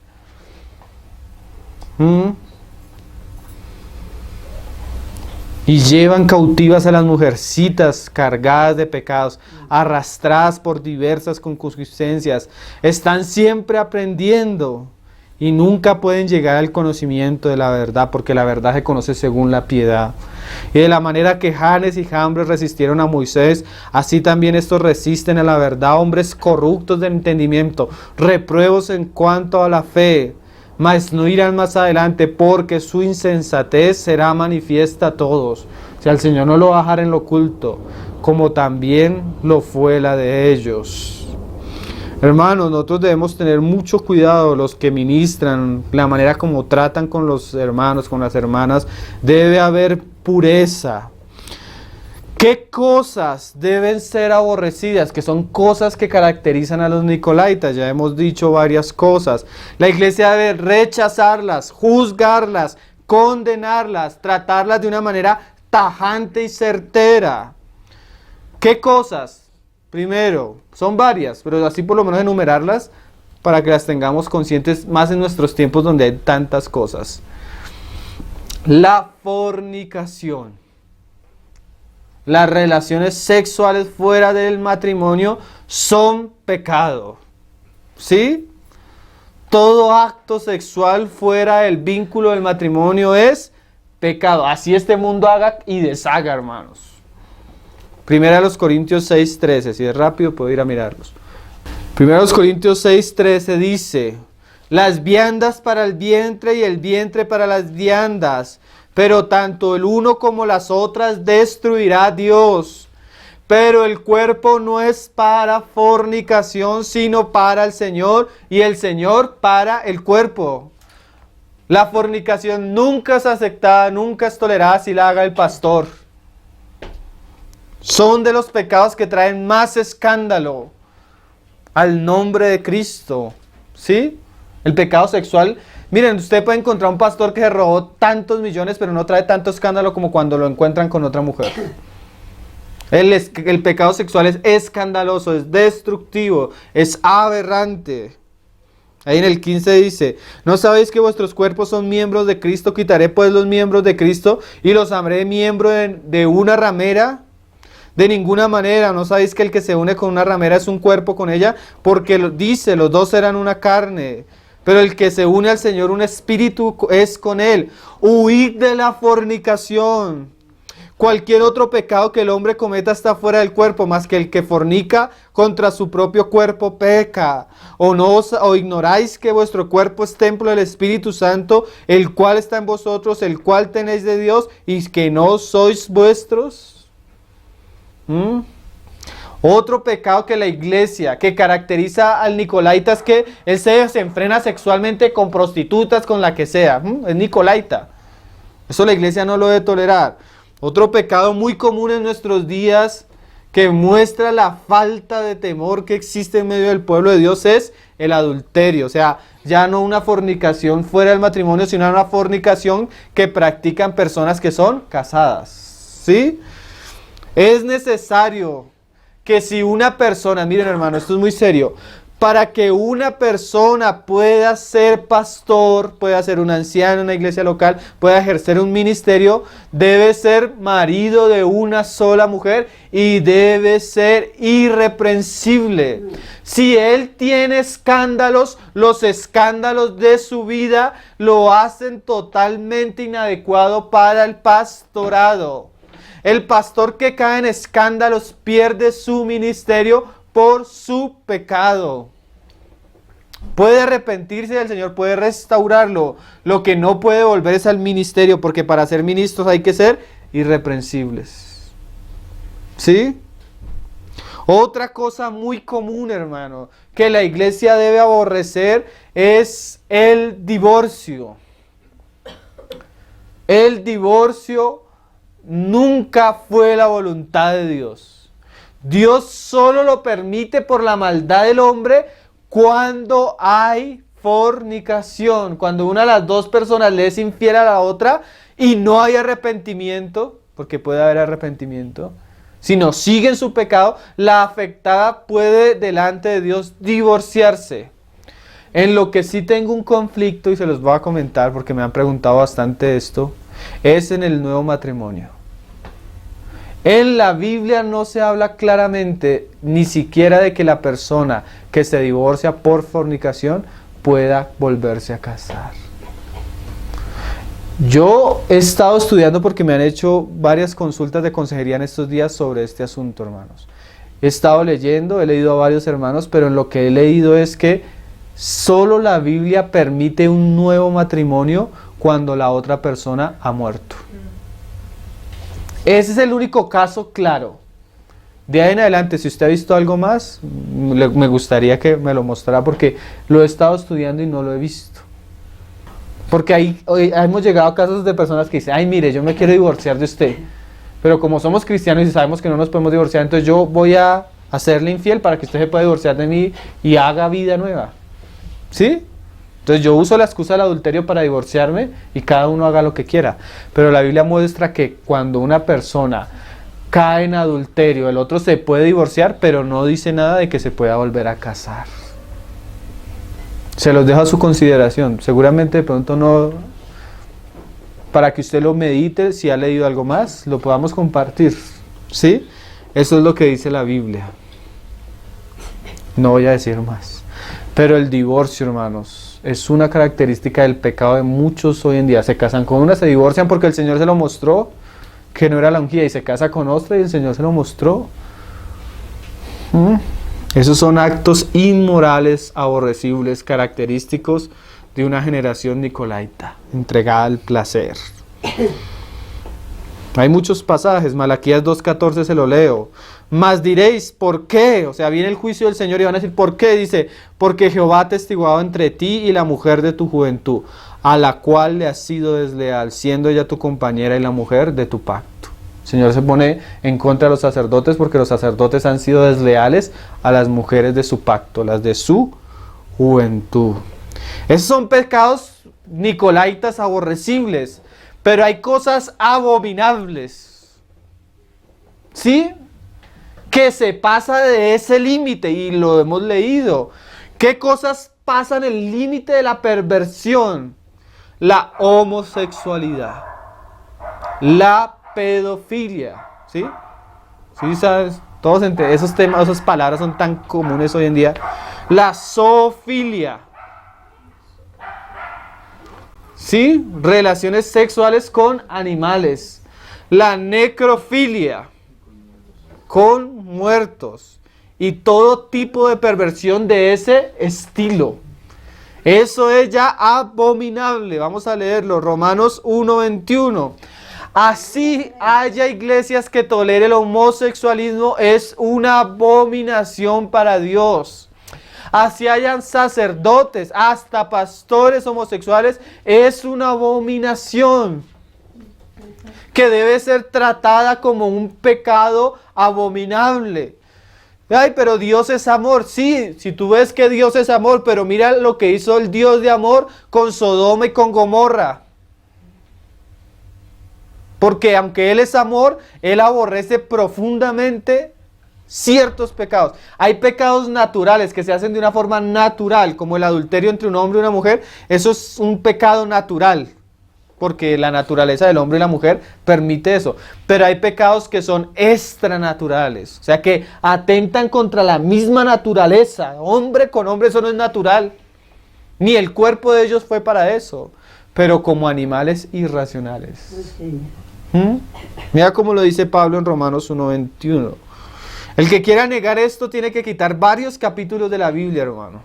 Y llevan cautivas a las mujercitas cargadas de pecados, arrastradas por diversas concupiscencias. Están siempre aprendiendo y nunca pueden llegar al conocimiento de la verdad, porque la verdad se conoce según la piedad. Y de la manera que Janes y Jambres resistieron a Moisés, así también estos resisten a la verdad, hombres corruptos de entendimiento, repruebos en cuanto a la fe. Mas no irán más adelante, porque su insensatez será manifiesta a todos. O sea, el Señor no lo va a dejar en lo oculto, como también lo fue la de ellos. Hermanos, nosotros debemos tener mucho cuidado, los que ministran, la manera como tratan con los hermanos, con las hermanas. Debe haber pureza. ¿Qué cosas deben ser aborrecidas? Que son cosas que caracterizan a los nicolaítas. Ya hemos dicho varias cosas. La iglesia debe rechazarlas, juzgarlas, condenarlas, tratarlas de una manera tajante y certera. ¿Qué cosas? Primero, son varias, pero así por lo menos enumerarlas para que las tengamos conscientes más en nuestros tiempos donde hay tantas cosas. La fornicación. Las relaciones sexuales fuera del matrimonio son pecado. ¿Sí? Todo acto sexual fuera del vínculo del matrimonio es pecado. Así este mundo haga y deshaga, hermanos. Primera los Corintios 6:13. Si es rápido puedo ir a mirarlos. Primera los Corintios 6:13 dice: las viandas para el vientre y el vientre para las viandas. Pero tanto el uno como las otras destruirá Dios. Pero el cuerpo no es para fornicación, sino para el Señor, y el Señor para el cuerpo. La fornicación nunca es aceptada, nunca es tolerada si la haga el pastor. Son de los pecados que traen más escándalo al nombre de Cristo. ¿Sí? El pecado sexual. Miren, usted puede encontrar un pastor que se robó tantos millones, pero no trae tanto escándalo como cuando lo encuentran con otra mujer. El pecado sexual es escandaloso, es destructivo, es aberrante. Ahí en el 15 dice: ¿no sabéis que vuestros cuerpos son miembros de Cristo? Quitaré pues los miembros de Cristo y los haré miembro de una ramera. De ninguna manera. ¿No sabéis que el que se une con una ramera es un cuerpo con ella? Porque dice, los dos serán una carne. Pero el que se une al Señor, un espíritu es con Él. Huid de la fornicación. Cualquier otro pecado que el hombre cometa está fuera del cuerpo, más que el que fornica contra su propio cuerpo peca. ¿O ignoráis que vuestro cuerpo es templo del Espíritu Santo, el cual está en vosotros, el cual tenéis de Dios, y que no sois vuestros? Otro pecado que la iglesia, que caracteriza al nicolaita, es que él se desenfrena sexualmente con prostitutas, con la que sea. Es nicolaita. Eso la iglesia no lo debe tolerar. Otro pecado muy común en nuestros días, que muestra la falta de temor que existe en medio del pueblo de Dios, es el adulterio. O sea, ya no una fornicación fuera del matrimonio, sino una fornicación que practican personas que son casadas. ¿Sí? Es necesario que si una persona, miren hermano, esto es muy serio, para que una persona pueda ser pastor, pueda ser un anciano en una iglesia local, pueda ejercer un ministerio, debe ser marido de una sola mujer y debe ser irreprensible. Si él tiene escándalos, los escándalos de su vida lo hacen totalmente inadecuado para el pastorado. El pastor que cae en escándalos pierde su ministerio por su pecado. Puede arrepentirse y el Señor puede restaurarlo. Lo que no puede volver es al ministerio, porque para ser ministros hay que ser irreprensibles. ¿Sí? Otra cosa muy común, hermano, que la iglesia debe aborrecer es el divorcio. El divorcio nunca fue la voluntad de Dios. Dios solo lo permite por la maldad del hombre cuando hay fornicación, cuando una de las dos personas le es infiel a la otra y no hay arrepentimiento, porque puede haber arrepentimiento. Si no sigue en su pecado, la afectada puede delante de Dios divorciarse. En lo que sí tengo un conflicto, y se los voy a comentar porque me han preguntado bastante esto, es en el nuevo matrimonio. En la Biblia no se habla claramente ni siquiera de que la persona que se divorcia por fornicación pueda volverse a casar. Yo he estado estudiando porque me han hecho varias consultas de consejería en estos días sobre este asunto, hermanos. He estado leyendo, he leído a varios hermanos, pero en lo que he leído es que solo la Biblia permite un nuevo matrimonio cuando la otra persona ha muerto. Ese es el único caso claro. De ahí en adelante, si usted ha visto algo más, me gustaría que me lo mostrara porque lo he estado estudiando y no lo he visto. Porque ahí hemos llegado a casos de personas que dicen, ay mire, yo me quiero divorciar de usted, pero como somos cristianos y sabemos que no nos podemos divorciar, entonces yo voy a hacerle infiel para que usted se pueda divorciar de mí y haga vida nueva. ¿Sí? Entonces yo uso la excusa del adulterio para divorciarme y cada uno haga lo que quiera. Pero la Biblia muestra que cuando una persona cae en adulterio, el otro se puede divorciar, pero no dice nada de que se pueda volver a casar. Se los dejo a su consideración. Seguramente de pronto no, para que usted lo medite, si ha leído algo más, lo podamos compartir. ¿Sí? Eso es lo que dice la Biblia. No voy a decir más. Pero el divorcio, hermanos, es una característica del pecado de muchos hoy en día. Se casan con una, se divorcian porque el Señor se lo mostró, que no era la ungida, y se casa con otra y el Señor se lo mostró. Esos son actos inmorales, aborrecibles, característicos de una generación nicolaita, entregada al placer. Hay muchos pasajes, Malaquías 2:14 se lo leo. Mas diréis, ¿por qué? O sea, viene el juicio del Señor y van a decir, ¿por qué? Dice, porque Jehová ha testiguado entre ti y la mujer de tu juventud, a la cual le has sido desleal, siendo ella tu compañera y la mujer de tu pacto. El Señor se pone en contra de los sacerdotes porque los sacerdotes han sido desleales a las mujeres de su pacto, las de su juventud. Esos son pecados nicolaitas aborrecibles, pero hay cosas abominables, ¿sí? Que se pasa de ese límite y lo hemos leído. ¿Qué cosas pasan el límite de la perversión? La homosexualidad, la pedofilia, ¿sí? ¿Sí sabes? Todos esos temas, esas palabras son tan comunes hoy en día. La zoofilia, ¿sí? Relaciones sexuales con animales. La necrofilia, con muertos. Y todo tipo de perversión de ese estilo. Eso es ya abominable. Vamos a leerlo. Romanos 1:21. Así haya iglesias que toleren el homosexualismo, es una abominación para Dios. Así hayan sacerdotes, hasta pastores homosexuales, es una abominación que debe ser tratada como un pecado abominable. Ay, pero Dios es amor. Sí, si tú ves que Dios es amor, pero mira lo que hizo el Dios de amor con Sodoma y con Gomorra. Porque aunque Él es amor, Él aborrece profundamente ciertos pecados. Hay pecados naturales que se hacen de una forma natural, como el adulterio entre un hombre y una mujer. Eso es un pecado natural, porque la naturaleza del hombre y la mujer permite eso. Pero hay pecados que son extranaturales, o sea que atentan contra la misma naturaleza. Hombre con hombre, eso no es natural. Ni el cuerpo de ellos fue para eso, pero como animales irracionales. Mira cómo lo dice Pablo en Romanos 1:21. El que quiera negar esto tiene que quitar varios capítulos de la Biblia, hermano.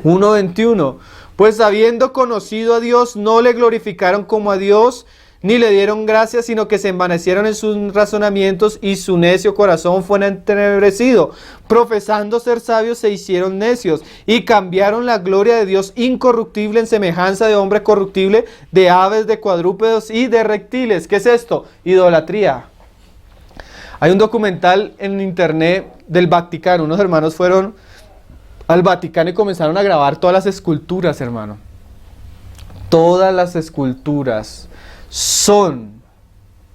1:21. Pues habiendo conocido a Dios, no le glorificaron como a Dios, ni le dieron gracias, sino que se envanecieron en sus razonamientos y su necio corazón fue entenebrecido. Profesando ser sabios, se hicieron necios y cambiaron la gloria de Dios incorruptible en semejanza de hombre corruptible, de aves, de cuadrúpedos y de reptiles. ¿Qué es esto? Idolatría. Hay un documental en internet del Vaticano. Unos hermanos fueron al Vaticano y comenzaron a grabar todas las esculturas, hermano. Todas las esculturas son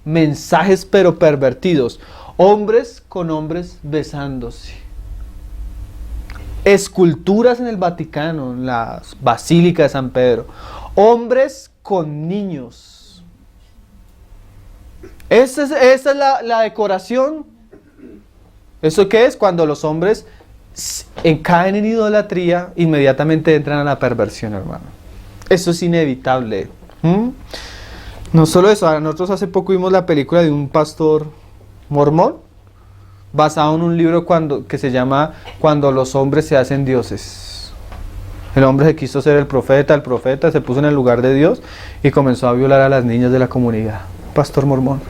mensajes pero pervertidos. Hombres con hombres besándose. Esculturas en el Vaticano, en la Basílica de San Pedro. Hombres con niños. Esa es la decoración. ¿Eso qué es? Cuando los hombres caen en idolatría, inmediatamente entran a la perversión, hermano. Eso es inevitable. No solo eso, nosotros hace poco vimos la película de un pastor mormón, basado en un libro que se llama Cuando los hombres se hacen dioses. El hombre se quiso ser el profeta se puso en el lugar de Dios y comenzó a violar a las niñas de la comunidad. Pastor mormón.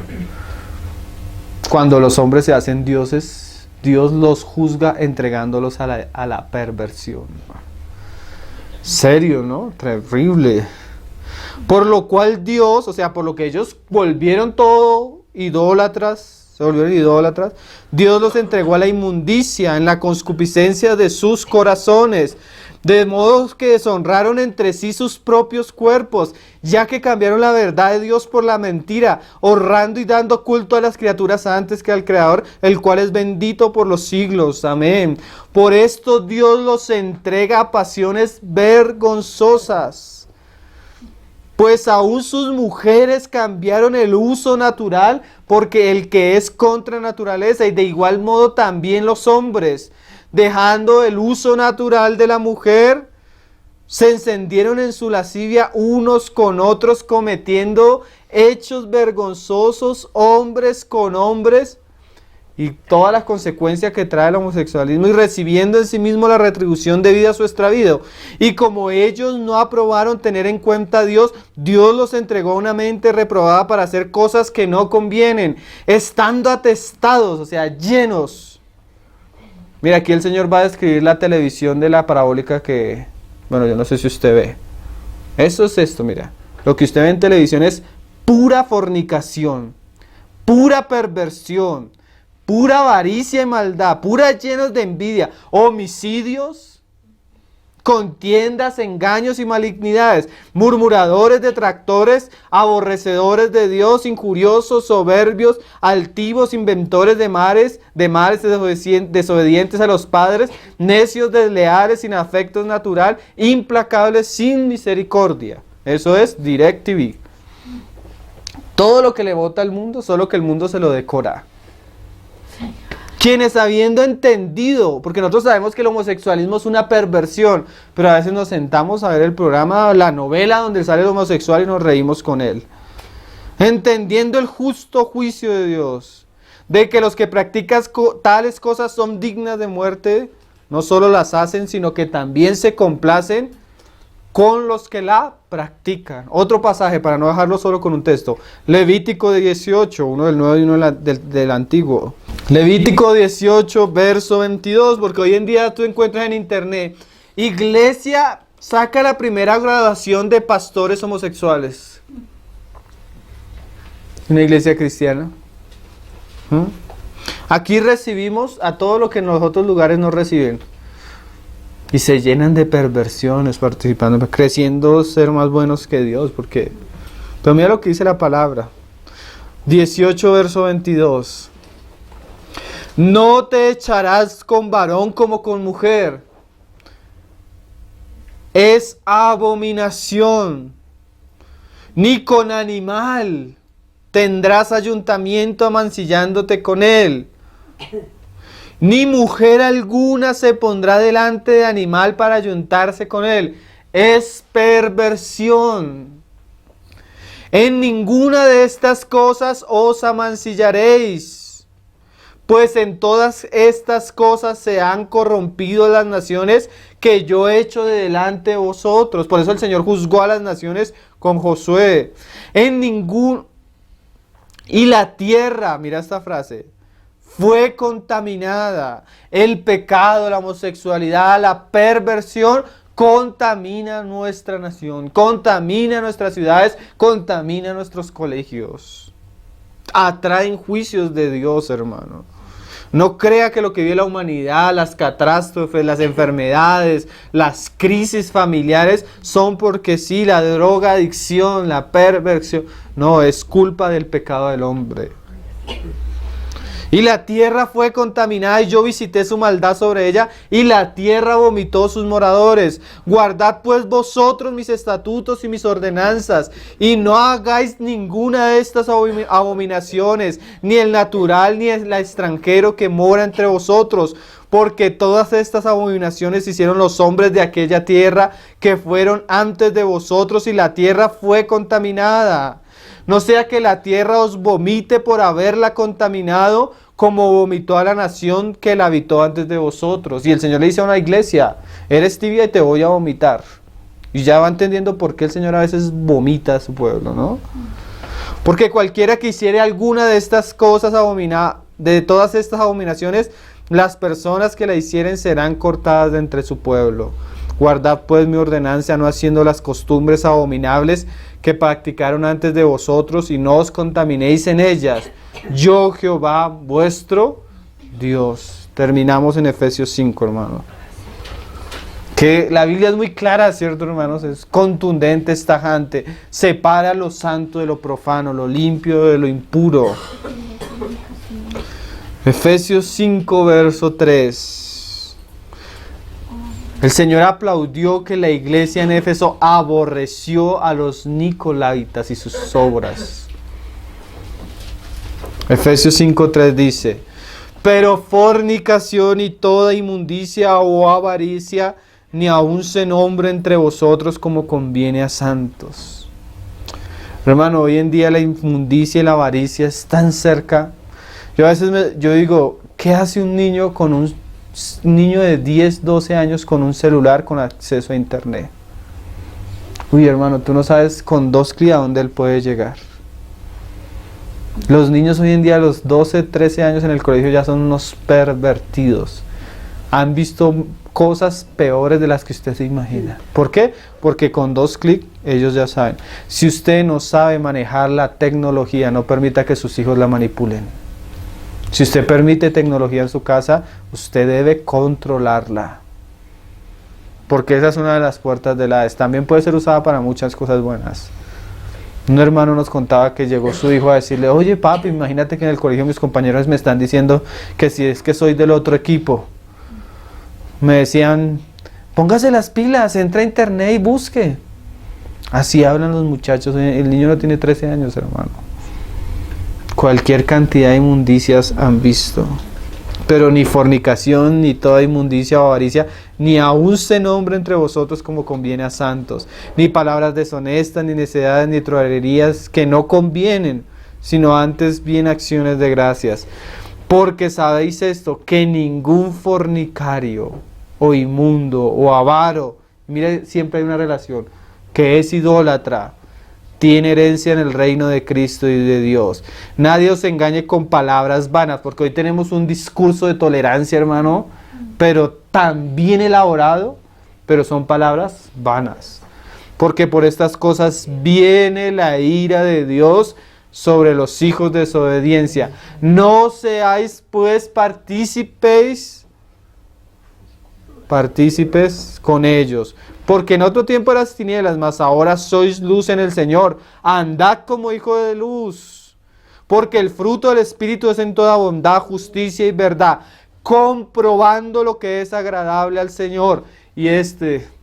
Cuando los hombres se hacen dioses, Dios los juzga entregándolos a la perversión. Serio, ¿no? Terrible. Por lo cual Dios, o sea, por lo que ellos volvieron todo idólatras, se volvieron idólatras, Dios los entregó a la inmundicia en la concupiscencia de sus corazones, de modo que deshonraron entre sí sus propios cuerpos, ya que cambiaron la verdad de Dios por la mentira, honrando y dando culto a las criaturas antes que al Creador, el cual es bendito por los siglos. Amén. Por esto Dios los entrega a pasiones vergonzosas. Pues aún sus mujeres cambiaron el uso natural porque el que es contra naturaleza, y de igual modo también los hombres, dejando el uso natural de la mujer, se encendieron en su lascivia unos con otros, cometiendo hechos vergonzosos hombres con hombres, y todas las consecuencias que trae el homosexualismo, y recibiendo en sí mismo la retribución debida a su extravío. Y como ellos no aprobaron tener en cuenta a Dios, Dios los entregó a una mente reprobada para hacer cosas que no convienen, estando atestados, o sea, llenos. Mira, aquí el Señor va a describir la televisión de la parabólica que, bueno, yo no sé si usted ve. Eso es esto, mira. Lo que usted ve en televisión es pura fornicación, pura perversión, pura avaricia y maldad, pura llenos de envidia, homicidios, contiendas, engaños y malignidades, murmuradores, detractores, aborrecedores de Dios, injuriosos, soberbios, altivos, inventores de males, desobedientes a los padres, necios, desleales, sin afectos natural, implacables, sin misericordia. Eso es DirecTV. Todo lo que le vota al mundo, solo que el mundo se lo decora. Quienes habiendo entendido, porque nosotros sabemos que el homosexualismo es una perversión, pero a veces nos sentamos a ver el programa, la novela donde sale el homosexual y nos reímos con él. Entendiendo el justo juicio de Dios, de que los que practican tales cosas son dignas de muerte, no solo las hacen, sino que también se complacen con los que la practican. Otro pasaje, para no dejarlo solo con un texto. Levítico 18, uno del Nuevo y uno del Antiguo. Levítico 18, verso 22, porque hoy en día tú encuentras en internet, iglesia saca la primera graduación de pastores homosexuales. Una iglesia cristiana. Aquí recibimos a todo lo que en los otros lugares no reciben. Y se llenan de perversiones participando, creciendo ser más buenos que Dios. Porque, pero mira lo que dice la palabra. 18 verso 22. No te echarás con varón como con mujer. Es abominación. Ni con animal tendrás ayuntamiento amancillándote con él. Ni mujer alguna se pondrá delante de animal para ayuntarse con él. Es perversión. En ninguna de estas cosas os amancillaréis, pues en todas estas cosas se han corrompido las naciones que yo he hecho de delante de vosotros. Por eso el Señor juzgó a las naciones con Josué. Y la tierra, mira esta frase, fue contaminada. El pecado, la homosexualidad, la perversión contamina nuestra nación, contamina nuestras ciudades, contamina nuestros colegios. Atraen juicios de Dios, hermano. No crea que lo que vive la humanidad, las catástrofes, las enfermedades, las crisis familiares son porque sí, la drogadicción, la perversión. No, es culpa del pecado del hombre. Y la tierra fue contaminada y yo visité su maldad sobre ella y la tierra vomitó sus moradores. Guardad pues vosotros mis estatutos y mis ordenanzas y no hagáis ninguna de estas abominaciones, ni el natural ni el extranjero que mora entre vosotros. Porque todas estas abominaciones hicieron los hombres de aquella tierra que fueron antes de vosotros y la tierra fue contaminada. No sea que la tierra os vomite por haberla contaminado, como vomitó a la nación que la habitó antes de vosotros. Y el Señor le dice a una iglesia, eres tibia y te voy a vomitar. Y ya va entendiendo por qué el Señor a veces vomita a su pueblo, ¿no? Porque cualquiera que hiciere alguna de estas cosas de todas estas abominaciones, las personas que la hicieren serán cortadas de entre su pueblo. Guardad pues mi ordenanza, no haciendo las costumbres abominables que practicaron antes de vosotros, y no os contaminéis en ellas. Yo, Jehová, vuestro Dios. Terminamos en Efesios 5, hermano. Que la Biblia es muy clara, ¿cierto, hermanos? Es contundente, es tajante. Separa lo santo de lo profano, lo limpio de lo impuro. Efesios 5, verso 3. El Señor aplaudió que la iglesia en Éfeso aborreció a los nicolaitas y sus obras. Efesios 5:3 dice: pero fornicación y toda inmundicia o avaricia, ni aun se nombre entre vosotros como conviene a santos. Hermano, hoy en día la inmundicia y la avaricia es tan cerca. Yo a veces yo digo, ¿qué hace un niño de 10, 12 años con un celular con acceso a internet? Uy, hermano, tú no sabes con 2 clics a dónde él puede llegar. Los niños hoy en día a los 12, 13 años en el colegio ya son unos pervertidos. Han visto cosas peores de las que usted se imagina. ¿Por qué? Porque con 2 clics ellos ya saben. Si usted no sabe manejar la tecnología, no permita que sus hijos la manipulen. Si usted permite tecnología en su casa, usted debe controlarla. Porque esa es una de las puertas del Hades. También puede ser usada para muchas cosas buenas. Un hermano nos contaba que llegó su hijo a decirle: oye papi, imagínate que en el colegio mis compañeros me están diciendo que si es que soy del otro equipo. Me decían, póngase las pilas, entra a internet y busque. Así hablan los muchachos. El niño no tiene 13 años, hermano. Cualquier cantidad de inmundicias han visto. Pero ni fornicación, ni toda inmundicia o avaricia, ni aun se nombre entre vosotros como conviene a santos, ni palabras deshonestas, ni necedades, ni trolerías que no convienen, sino antes bien acciones de gracias. Porque sabéis esto, que ningún fornicario, o inmundo, o avaro, mire, siempre hay una relación, que es idólatra, tiene herencia en el reino de Cristo y de Dios. Nadie os engañe con palabras vanas, porque hoy tenemos un discurso de tolerancia, hermano, pero tan bien elaborado, pero son palabras vanas. Porque por estas cosas viene la ira de Dios sobre los hijos de desobediencia. No seáis pues partícipes con ellos. Porque en otro tiempo eras tinieblas, mas ahora sois luz en el Señor. Andad como hijo de luz. Porque el fruto del Espíritu es en toda bondad, justicia y verdad, comprobando lo que es agradable al Señor. Y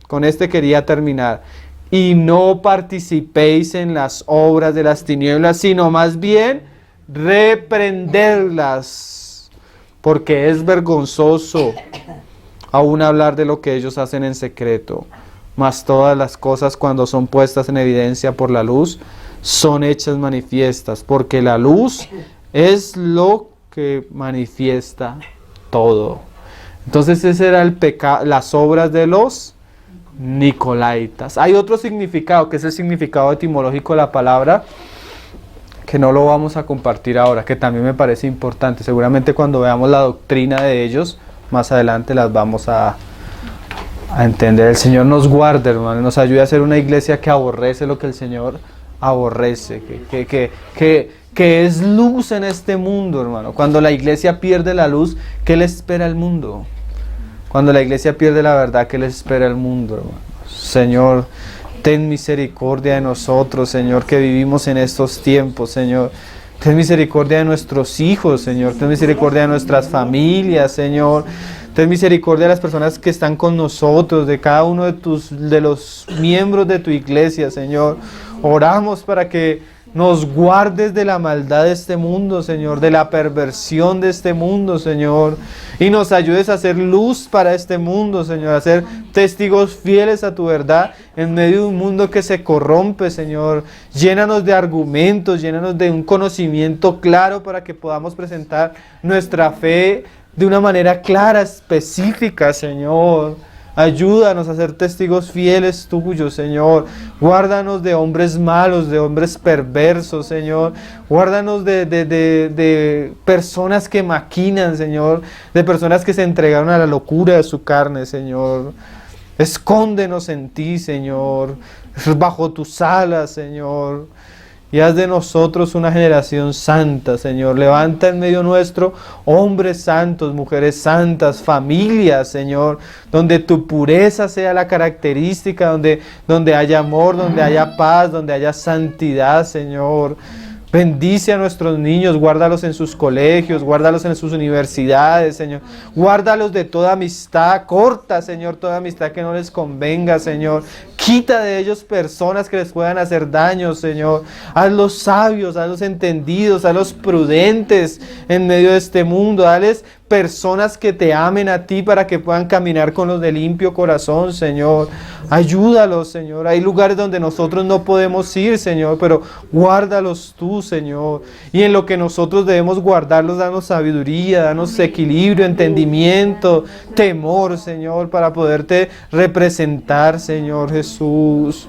con este quería terminar. Y no participéis en las obras de las tinieblas, sino más bien reprenderlas. Porque es vergonzoso aún hablar de lo que ellos hacen en secreto. Mas todas las cosas, cuando son puestas en evidencia por la luz, son hechas manifiestas, porque la luz es lo que manifiesta todo. Entonces ese era el pecado, las obras de los nicolaitas. Hay otro significado, que es el significado etimológico de la palabra, que no lo vamos a compartir ahora, que también me parece importante. Seguramente cuando veamos la doctrina de ellos, más adelante las vamos a entender. El Señor nos guarde, hermano, nos ayude a ser una iglesia que aborrece lo que el Señor aborrece, que es luz en este mundo, hermano. Cuando la iglesia pierde la luz, ¿qué le espera al mundo? Cuando la iglesia pierde la verdad, ¿qué le espera al mundo, hermano? Señor, ten misericordia de nosotros, Señor, que vivimos en estos tiempos, Señor. Ten misericordia de nuestros hijos, Señor. Ten misericordia de nuestras familias, Señor. Ten misericordia de las personas que están con nosotros, de cada uno de los miembros de tu iglesia, Señor. Oramos para que nos guardes de la maldad de este mundo, Señor, de la perversión de este mundo, Señor, y nos ayudes a hacer luz para este mundo, Señor, a ser testigos fieles a tu verdad en medio de un mundo que se corrompe, Señor. Llénanos de argumentos, llénanos de un conocimiento claro para que podamos presentar nuestra fe de una manera clara, específica, Señor. Ayúdanos a ser testigos fieles tuyos, Señor. Guárdanos de hombres malos, de hombres perversos, Señor. Guárdanos de personas que maquinan, Señor. De personas que se entregaron a la locura de su carne, Señor. Escóndenos en ti, Señor. Bajo tus alas, Señor. Y haz de nosotros una generación santa, Señor. Levanta en medio nuestro hombres santos, mujeres santas, familias, Señor, donde tu pureza sea la característica, donde haya amor, donde haya paz, donde haya santidad, Señor. Bendice a nuestros niños, guárdalos en sus colegios, guárdalos en sus universidades, Señor. Guárdalos de toda amistad, corta, Señor, toda amistad que no les convenga, Señor. Quita de ellos personas que les puedan hacer daño, Señor. Hazlos sabios, hazlos entendidos, hazlos prudentes en medio de este mundo. Dales personas que te amen a ti para que puedan caminar con los de limpio corazón, Señor. Ayúdalos, Señor. Hay lugares donde nosotros no podemos ir, Señor, pero guárdalos tú, Señor. Y en lo que nosotros debemos guardarlos, danos sabiduría, danos equilibrio, entendimiento, temor, Señor, para poderte representar, Señor Jesús.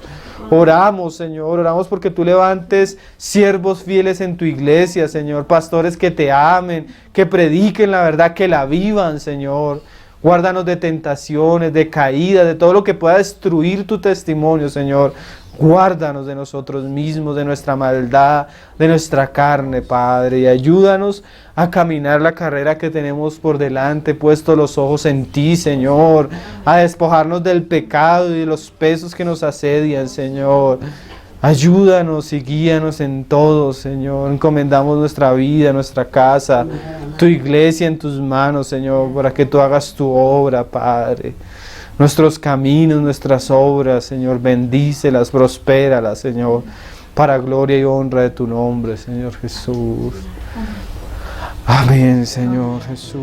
Oramos, Señor, oramos porque tú levantes siervos fieles en tu iglesia, Señor, pastores que te amen, que prediquen la verdad, que la vivan, Señor. Guárdanos de tentaciones, de caídas, de todo lo que pueda destruir tu testimonio, Señor. Guárdanos de nosotros mismos, de nuestra maldad, de nuestra carne, Padre, y ayúdanos a caminar la carrera que tenemos por delante, puesto los ojos en ti, Señor, a despojarnos del pecado y de los pesos que nos asedian, Señor. Ayúdanos y guíanos en todo, Señor. Encomendamos nuestra vida, nuestra casa, tu iglesia en tus manos, Señor, para que tú hagas tu obra, Padre. Nuestros caminos, nuestras obras, Señor, bendícelas, prospéralas, Señor, para gloria y honra de tu nombre, Señor Jesús. Amén, Señor Jesús.